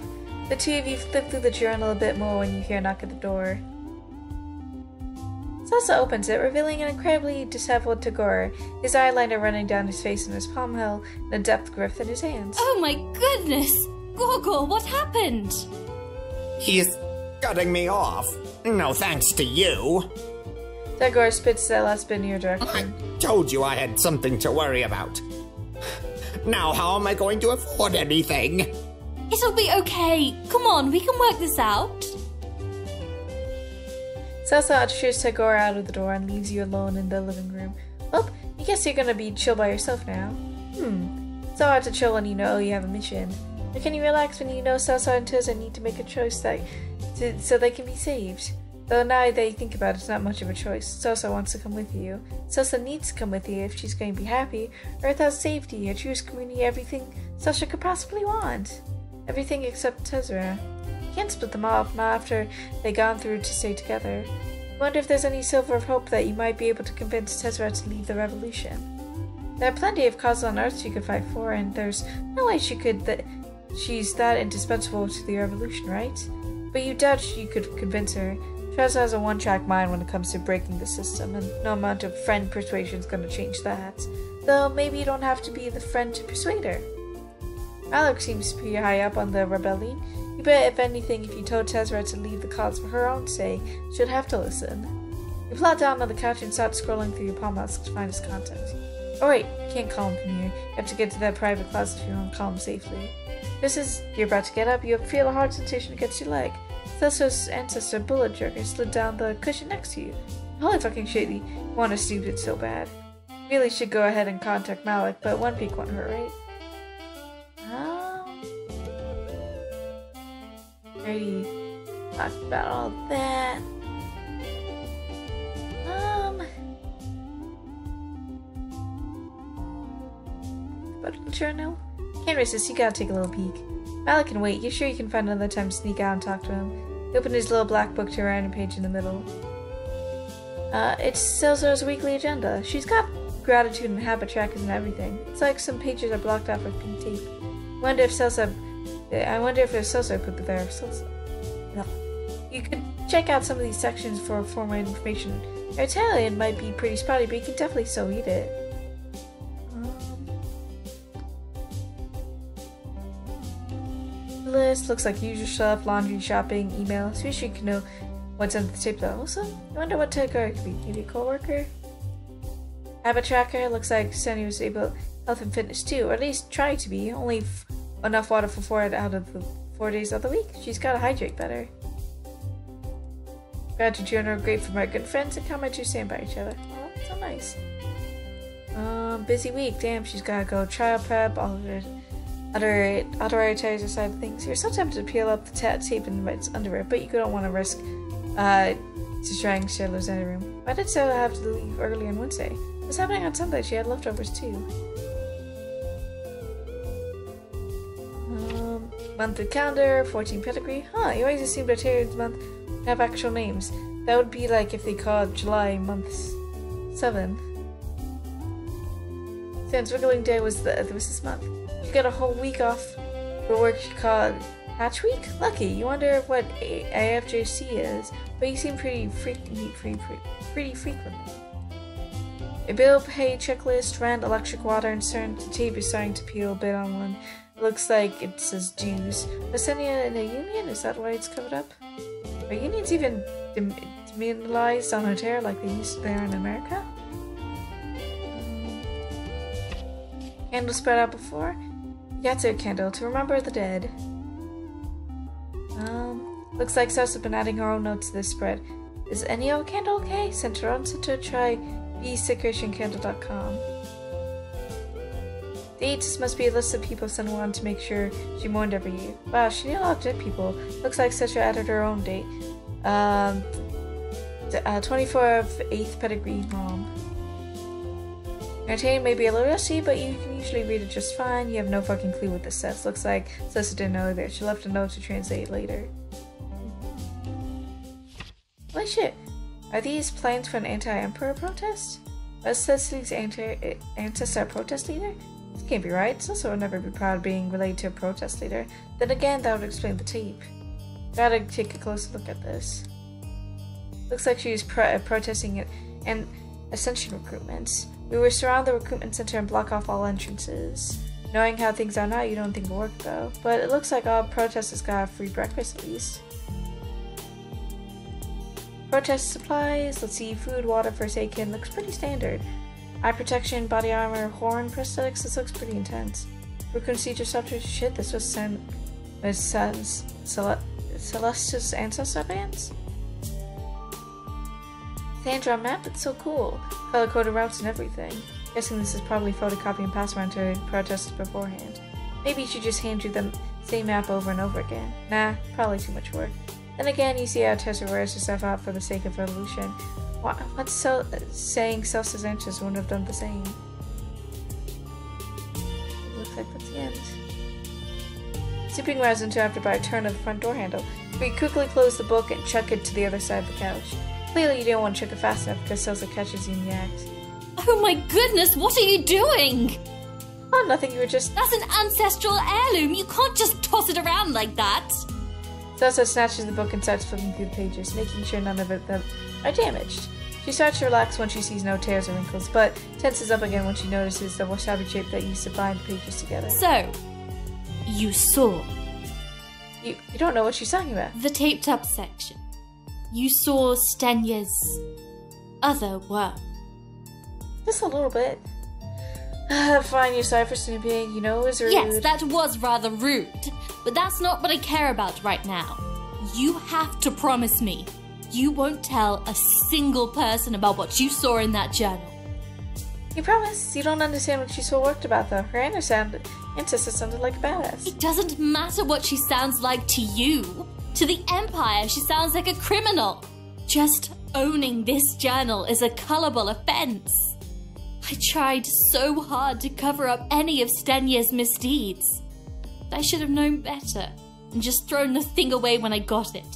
The two of you flip through the journal a bit more when you hear a knock at the door. Celso opens it, revealing an incredibly disheveled Tagore, his eyeliner running down his face and his palm held in a depth grip in his hands. Oh my goodness! Gorgor, what happened? He's cutting me off. No thanks to you. Tagore spits that last bit in your I direction. told you I had something to worry about. Now how am I going to afford anything? It'll be okay. Come on, we can work this out. Celso ushers Tagore out of the door and leaves you alone in the living room. Well, I guess you're gonna be chill by yourself now. It's so hard to chill when you know you have a mission. Or can you relax when you know Celso and Tessa need to make a choice so they can be saved? Though now that you think about it, it's not much of a choice. Celso wants to come with you. Celso needs to come with you if she's going to be happy. Earth has safety, a Jewish community, everything Celso could possibly want. Everything except Tezra. You can't split them off, not after they've gone through to stay together. I wonder if there's any silver of hope that you might be able to convince Tezra to leave the revolution. There are plenty of causes on Earth she could fight for, and there's no way she's that indispensable to the revolution, right? But you doubt you could convince her. Tezra has a one-track mind when it comes to breaking the system, and no amount of friend persuasion is going to change that. Though maybe you don't have to be the friend to persuade her. Malik seems pretty high up on the rebellion. You bet if anything, if you told Tezra to leave the cause for her own sake, she'd have to listen. You plot down on the couch and start scrolling through your palm to find his content. Oh wait, you can't call him from here. You have to get to that private closet if you want to call him safely. Just as you're about to get up, you feel a hard sensation against your leg. Celso's ancestor, Bullet Jerker, slid down the cushion next to you. Holy fucking shit, you want to stoop it so bad. You really should go ahead and contact Malik, but one peek won't hurt, right? Already talked about all that. About the journal? Can't resist, you gotta take a little peek. Malik can wait, you sure you can find another time to sneak out and talk to him? He opened his little black book to a random page in the middle. It's Celso's weekly agenda. She's got gratitude and habit trackers and everything. It's like some pages are blocked off with pink tape. I wonder if Celso put there. Celso. No. You could check out some of these sections for more information. Your Italian might be pretty spotty, but you can definitely still read it. List looks like usual stuff: laundry, shopping, email. So you can know what's under the tape though. Also, I wonder what type it could be. Maybe a co-worker? Habit tracker looks like Sunny was able health and fitness too, or at least try to be. Only enough water for 4 out of the 4 days of the week. She's gotta hydrate better. Gratitude journal, great for my good friends and comment you stand by each other. Oh, so nice. Busy week. Damn, she's gotta go trial prep, all of it. Other advertiser side of things. You're so tempted to peel up the tape and what's under it, but you don't want to risk destroying Shayla's in room. Why did Shayla have to leave early on Wednesday? What's happening on Sunday? She had leftovers too. Monthly calendar, 14 pedigree. Huh, you always assumed Ontario's month would have actual names. That would be like if they called July month 7th. Since Wiggling Day was this month. You got a whole week off for work you called Hatch Week? Lucky. You wonder what AFJC is, but you seem pretty frequently. A bill pay checklist, rent, electric, water, and the tape is starting to peel a bit on one. It looks like it says dues. Was Senya in a union? Is that why it's covered up? Are unions even demonized on Ontario like they used to there in America? Candle spread out before? Yatsu candle to remember the dead. Looks like Seth's been adding her own notes to this spread. Is any old candle okay? Sent her own center, try bsecretioncandle.com. Dates must be a list of people sent on to make sure she mourned every year. Wow, she knew a lot of dead people. Looks like Setra added her own date. 24 of 8th pedigree mom. Entertaining may be a little rusty, but you can usually read it just fine. You have no fucking clue what this says. Looks like Sessa didn't know either. She left a note to translate later. Holy shit. Are these plans for an anti-emperor protest? Was Cecily's ancestor a protest leader? This can't be right. Sessa would never be proud of being related to a protest leader. Then again, that would explain the tape. Gotta take a closer look at this. Looks like she was protesting it and Ascension recruitments. We will surround the recruitment center and block off all entrances. Knowing how things are now, you don't think it'll work though. But it looks like all protesters got a free breakfast at least. Protest supplies, let's see, food, water, first aid kit, looks pretty standard. Eye protection, body armor, horn, prosthetics, this looks pretty intense. Recruit seizure subject, shit, this was Celeste's ancestor bands? Hand-drawn map, it's so cool. Color-coded routes and everything. Guessing this is probably photocopy and pass around to protesters beforehand. Maybe you should just hand you the same map over and over again. Nah, probably too much work. Then again, you see how Tessa wears herself out for the sake of revolution. What's saying Celsa's ancestors wouldn't have done the same? Looks like that's the end. Sleeping was interrupted by a turn of the front door handle. We quickly close the book and chuck it to the other side of the couch. Clearly you didn't want to check it fast enough because Celsa catches you in the act. Oh my goodness, what are you doing? Oh, nothing, you were just... That's an ancestral heirloom, you can't just toss it around like that. Celsa snatches the book and starts flipping through the pages, making sure none of them are damaged. She starts to relax when she sees no tears or wrinkles, but tenses up again when she notices the wasabi shape that used to bind the pages together. So, you saw... You don't know what she's talking about. The taped up section. You saw Stenya's other work. Just a little bit. Fine, you're sorry for snooping. You know it was rude. Yes, that was rather rude. But that's not what I care about right now. You have to promise me you won't tell a single person about what you saw in that journal. You promise? You don't understand what she so worked about, though. Her ancestor sounded like a badass. It doesn't matter what she sounds like to you. To the Empire, she sounds like a criminal. Just owning this journal is a culpable offense. I tried so hard to cover up any of Stenya's misdeeds. I should have known better and just thrown the thing away when I got it.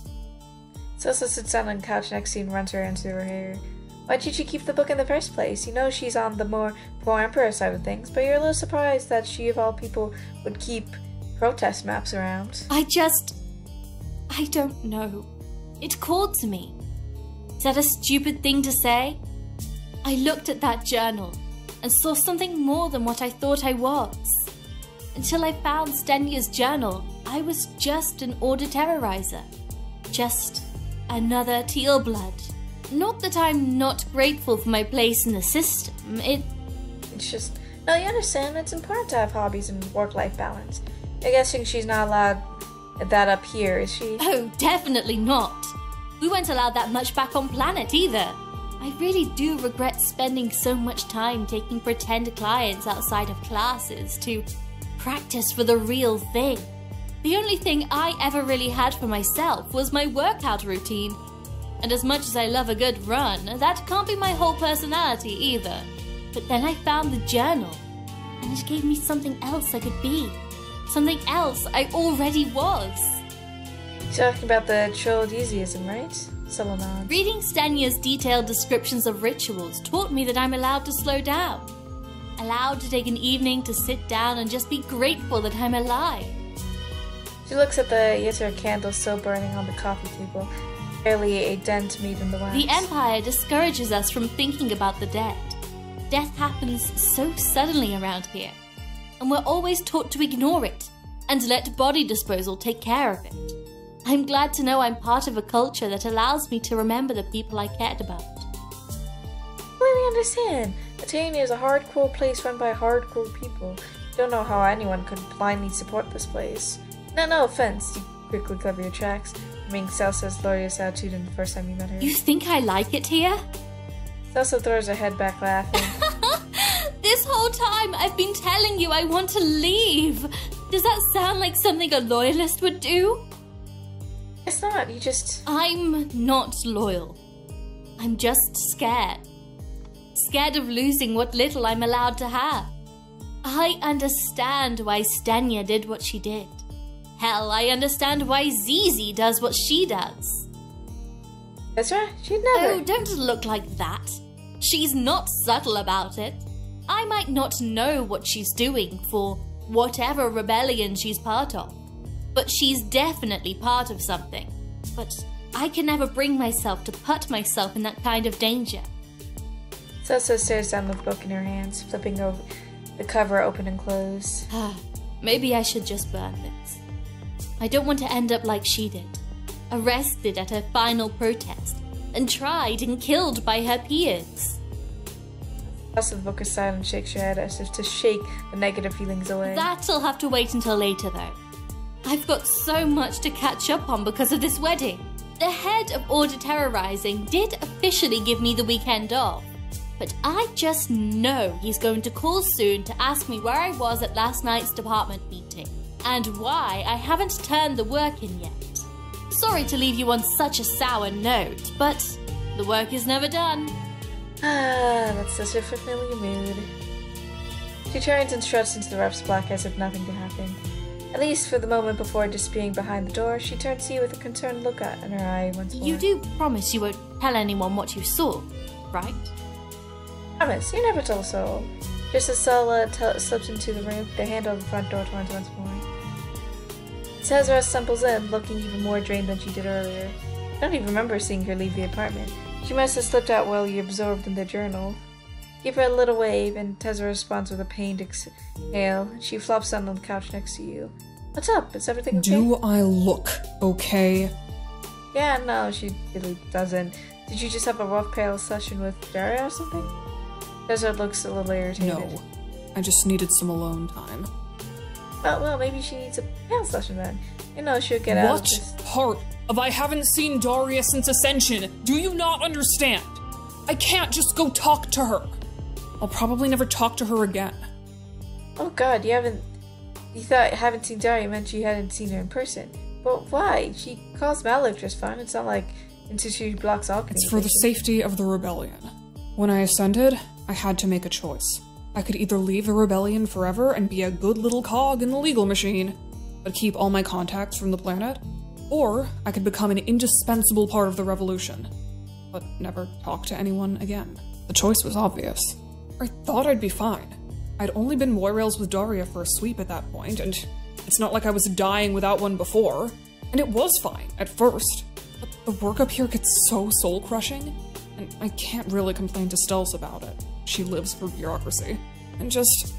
Celsa sits down on the couch next to you and runs her hands through her hair. Why did you keep the book in the first place? You know she's on the more pro-emperor side of things, but you're a little surprised that she, of all people, would keep protest maps around. I don't know. It called to me. Is that a stupid thing to say? I looked at that journal and saw something more than what I thought I was. Until I found Stenya's journal, I was just an order terrorizer. Just another teal blood. Not that I'm not grateful for my place in the system, It's just... No, you understand, it's important to have hobbies and work-life balance. I'm guessing she's not allowed that up here, is she? Oh, definitely not. We weren't allowed that much back on planet either. I really do regret spending so much time taking pretend clients outside of classes to practice for the real thing. The only thing I ever really had for myself was my workout routine. And as much as I love a good run, that can't be my whole personality either. But then I found the journal, and it gave me something else I could be. Something else I already was. You're talking about the Trolldeism, right? Solomon. Reading Stenya's detailed descriptions of rituals taught me that I'm allowed to slow down. Allowed to take an evening to sit down and just be grateful that I'm alive. She looks at the Yitter candle still burning on the coffee table. Barely a dent made in the wax. The Empire discourages us from thinking about the dead. Death happens so suddenly around here, and we're always taught to ignore it and let body disposal take care of it. I'm glad to know I'm part of a culture that allows me to remember the people I cared about. Completely understand. Atania is a hardcore place run by hardcore people. Don't know how anyone could blindly support this place. No offense. You quickly cover your tracks. Being Celsa's glorious attitude in the first time you met her. You think I like it here? Celsa throws her head back laughing. This whole time I've been telling you I want to leave. Does that sound like something a loyalist would do? It's not, you just... I'm not loyal. I'm just scared. Scared of losing what little I'm allowed to have. I understand why Stenya did what she did. Hell, I understand why Zizi does what she does. That's right, she'd never... Oh, don't look like that. She's not subtle about it. I might not know what she's doing for whatever rebellion she's part of, but she's definitely part of something. But I can never bring myself to put myself in that kind of danger. Celsa stares down the book in her hands, flipping over the cover open and close. Maybe I should just burn this. I don't want to end up like she did. Arrested at her final protest, and tried and killed by her peers. Celsa the book aside and shakes her head as if to shake the negative feelings away. That'll have to wait until later though. I've got so much to catch up on because of this wedding. The head of Order Terrorizing did officially give me the weekend off, but I just know he's going to call soon to ask me where I was at last night's department meeting, and why I haven't turned the work in yet. Sorry to leave you on such a sour note, but the work is never done. That's such a familiar mood. She turns and struts into the ref's block as if nothing could happen. At least for the moment before disappearing behind the door, she turns to you with a concerned look in her eye once more. You do promise you won't tell anyone what you saw, right? Promise, you never tell a soul. Just as Sala slips into the room, the handle of the front door turns once more. Cesara stumbles in, looking even more drained than she did earlier. I don't even remember seeing her leave the apartment. She must have slipped out while you absorbed in the journal. Give her a little wave, and Tezra responds with a pained exhale. She flops down on the couch next to you. What's up? Is everything okay? Do I look okay? Yeah, no, she really doesn't. Did you just have a rough pale session with Daria or something? Tezra looks a little irritated. No. I just needed some alone time. Well, maybe she needs a pale session then. You know, she'll get out of this. What part of I haven't seen Daria since Ascension do you not understand? I can't just go talk to her. I'll probably never talk to her again. Oh god, you thought haven't seen Daria meant you hadn't seen her in person. But why? She calls Malik just fine. It's not like until she blocks all communication. It's for the safety of the rebellion. When I ascended, I had to make a choice. I could either leave the rebellion forever and be a good little cog in the legal machine, but keep all my contacts from the planet, or I could become an indispensable part of the revolution. but never talk to anyone again. The choice was obvious. I thought I'd be fine. I'd only been Moirails with Daria for a sweep at that point, and it's not like I was dying without one before. And it was fine, at first. But the work up here gets so soul-crushing, and I can't really complain to Stels about it. She lives for bureaucracy. And just...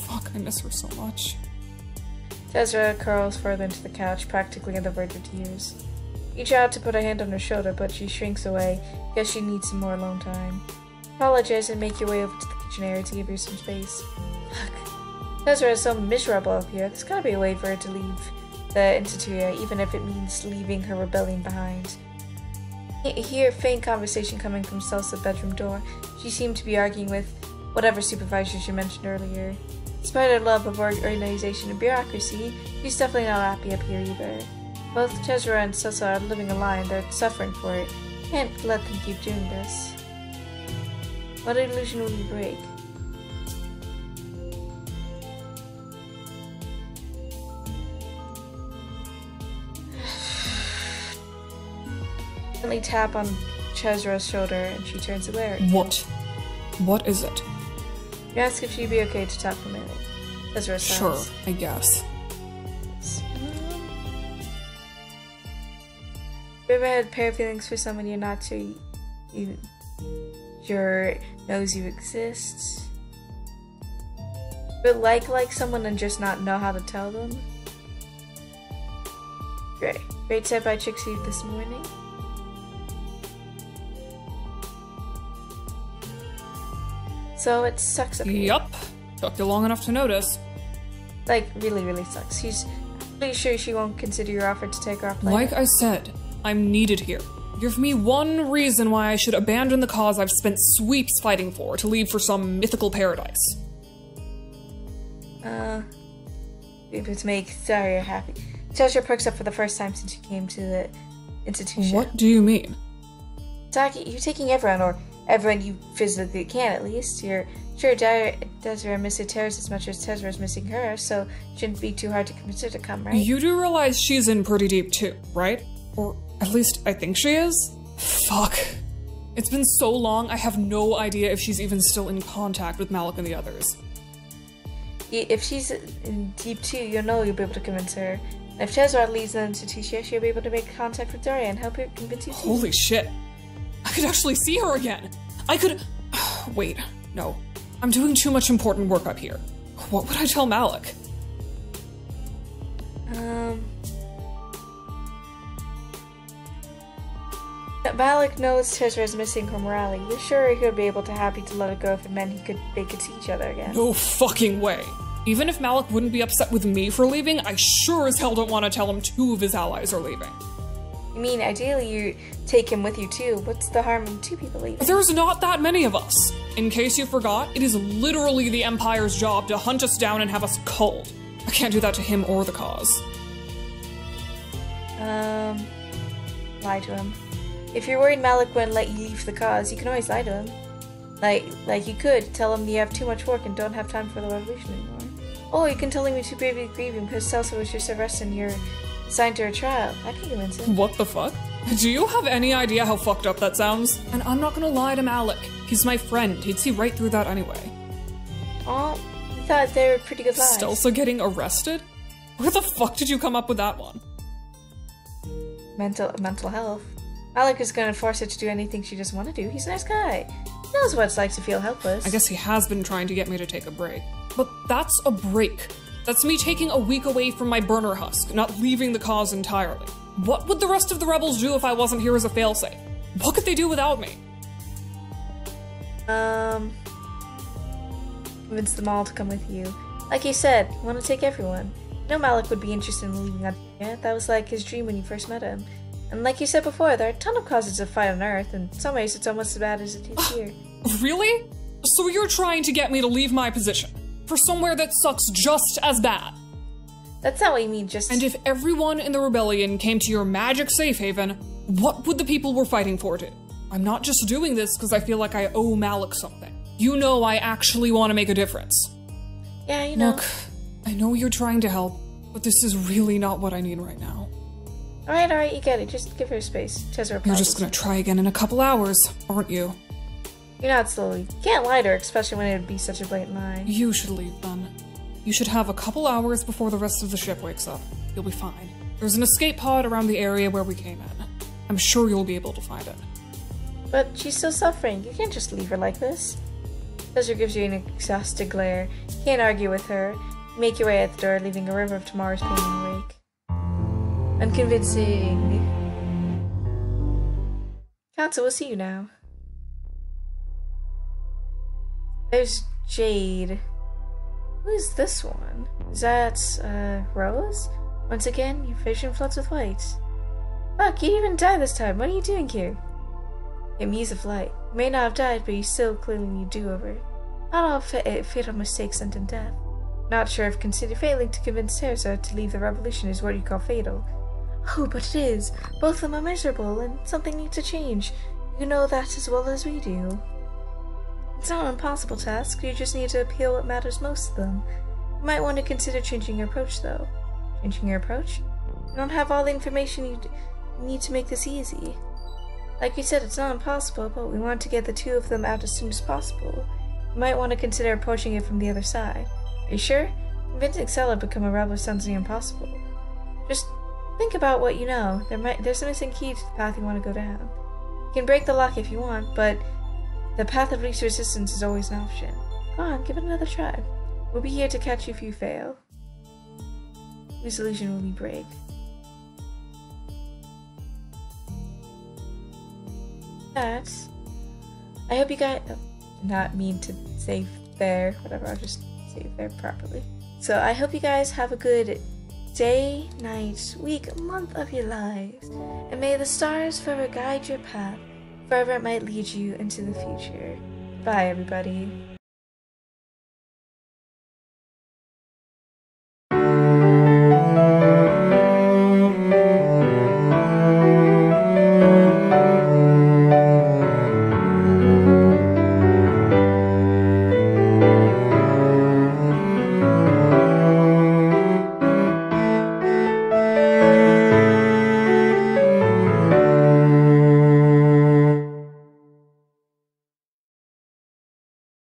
fuck, I miss her so much. Tezra curls further into the couch, practically on the verge of tears. You try out to put a hand on her shoulder, but she shrinks away, because she needs some more alone time. Apologize and make your way over to the kitchen area to give her some space. Fuck. Tezra is so miserable up here. There's gotta be a way for her to leave the Institute, even if it means leaving her rebellion behind. You hear faint conversation coming from Celsa's bedroom door. She seemed to be arguing with whatever supervisor she mentioned earlier. Despite her love of organization and bureaucracy, she's definitely not happy up here either. Both Tezra and Celsa are living a lie and they're suffering for it. Can't let them keep doing this. What illusion will you break? Gently tap on Tezra's shoulder and she turns away. What? What is it? You ask if she'd be okay to talk for a minute. Tezra says. Sure, I guess. You ever had a pair of feelings for someone you're not sure knows you exist? But like someone and just not know how to tell them? Great said by Trixie this morning. So it sucks up here. Yup. Took you long enough to notice. Like, really, really sucks. She's pretty sure she won't consider your offer to take her off planet. Like I said, I'm needed here. Give me one reason why I should abandon the cause I've spent sweeps fighting for to leave for some mythical paradise. Maybe to make Daria happy. Tezra perks up for the first time since you came to the institution. What do you mean? You're taking everyone, or everyone you physically can at least. You're sure Tezra misses Teres as much as Tezra's missing her, so it shouldn't be too hard to convince her to come, right? You do realize she's in pretty deep too, right? Or at least I think she is? Fuck. It's been so long, I have no idea if she's even still in contact with Malik and the others. If she's in deep too, you'll know you'll be able to convince her. And if Tezra leaves the institution, she'll be able to make contact with Daria and help her convince you too. Holy shit. I could actually see her again. I could... Wait, no. I'm doing too much important work up here. What would I tell Malik? Malik knows Tezra is missing from Raleigh. You're sure he would be able to happy to let it go if it meant they could see each other again. No fucking way. Even if Malik wouldn't be upset with me for leaving, I sure as hell don't want to tell him two of his allies are leaving. I mean, ideally you take him with you too. What's the harm in two people leaving? There's not that many of us. In case you forgot, it is literally the Empire's job to hunt us down and have us culled. I can't do that to him or the cause. Lie to him. If you're worried Malik wouldn't let you leave the cause, you can always lie to him. Like you could tell him you have too much work and don't have time for the revolution anymore. Or you can tell him you're too bravely grieving because Celsa was just arrested and you're assigned to her trial. I can convince him. What the fuck? Do you have any idea how fucked up that sounds? And I'm not gonna lie to Malik. He's my friend. He'd see right through that anyway. Oh, I thought they were pretty good lies. Stelsa getting arrested? Where the fuck did you come up with that one? Mental health. Malik is gonna force her to do anything she doesn't want to do. He's a nice guy. He knows what it's like to feel helpless. I guess he has been trying to get me to take a break. But that's a break. That's me taking a week away from my burner husk, not leaving the cause entirely. What would the rest of the rebels do if I wasn't here as a failsafe? What could they do without me? Convince them all to come with you. Like you said, you want to take everyone. You know Malik would be interested in leaving that. Yeah, that was like his dream when you first met him. And like you said before, there are a ton of causes to fight on Earth, and in some ways it's almost as bad as it is here. Really? So you're trying to get me to leave my position? For somewhere that sucks just as bad? That's not what you mean, just... And if everyone in the rebellion came to your magic safe haven, what would the people we're fighting for do? I'm not just doing this because I feel like I owe Malik something. You know I actually want to make a difference. Yeah, you know. Look, I know you're trying to help, but this is really not what I need right now. Alright, you get it. Just give her space. Tezra, You're just gonna try again in a couple hours, aren't you? You're not slowly. You can't lie to her, especially when it would be such a blatant lie. You should leave then. You should have a couple hours before the rest of the ship wakes up. You'll be fine. There's an escape pod around the area where we came in. I'm sure you'll be able to find it. But she's still suffering. You can't just leave her like this. Tezra gives you an exhausted glare. You can't argue with her. You make your way out the door, leaving a river of tomorrow's pain in your wake. Unconvincing. Council will see you now. There's Jade. Who is this one? Is that, Rose? Once again, your vision floods with white. Fuck, you even died this time. What are you doing here? Your muse of light. You may not have died, but you still clearly need do-over. Not all fatal mistakes end in death. Not sure if consider failing to convince Tezra to leave the revolution is what you call fatal. Oh, but it is. Both of them are miserable, and something needs to change. You know that as well as we do. It's not an impossible task. You just need to appeal what matters most to them. You might want to consider changing your approach, though. Changing your approach? You don't have all the information you need to make this easy. Like you said, it's not impossible, but we want to get the two of them out as soon as possible. You might want to consider approaching it from the other side. Are you sure? Convincing Stella to become a rebel sounds impossible. Just think about what you know. There's a missing key to the path you want to go down. You can break the lock if you want, but the path of least resistance is always an option. Go on, give it another try. We'll be here to catch you if you fail. Whose illusion will we break? That. I hope you guys. Not mean to save there. Whatever, I'll just save there properly. So I hope you guys have a good day, night, week, month of your lives. And may the stars forever guide your path, wherever it might lead you into the future. Bye, everybody.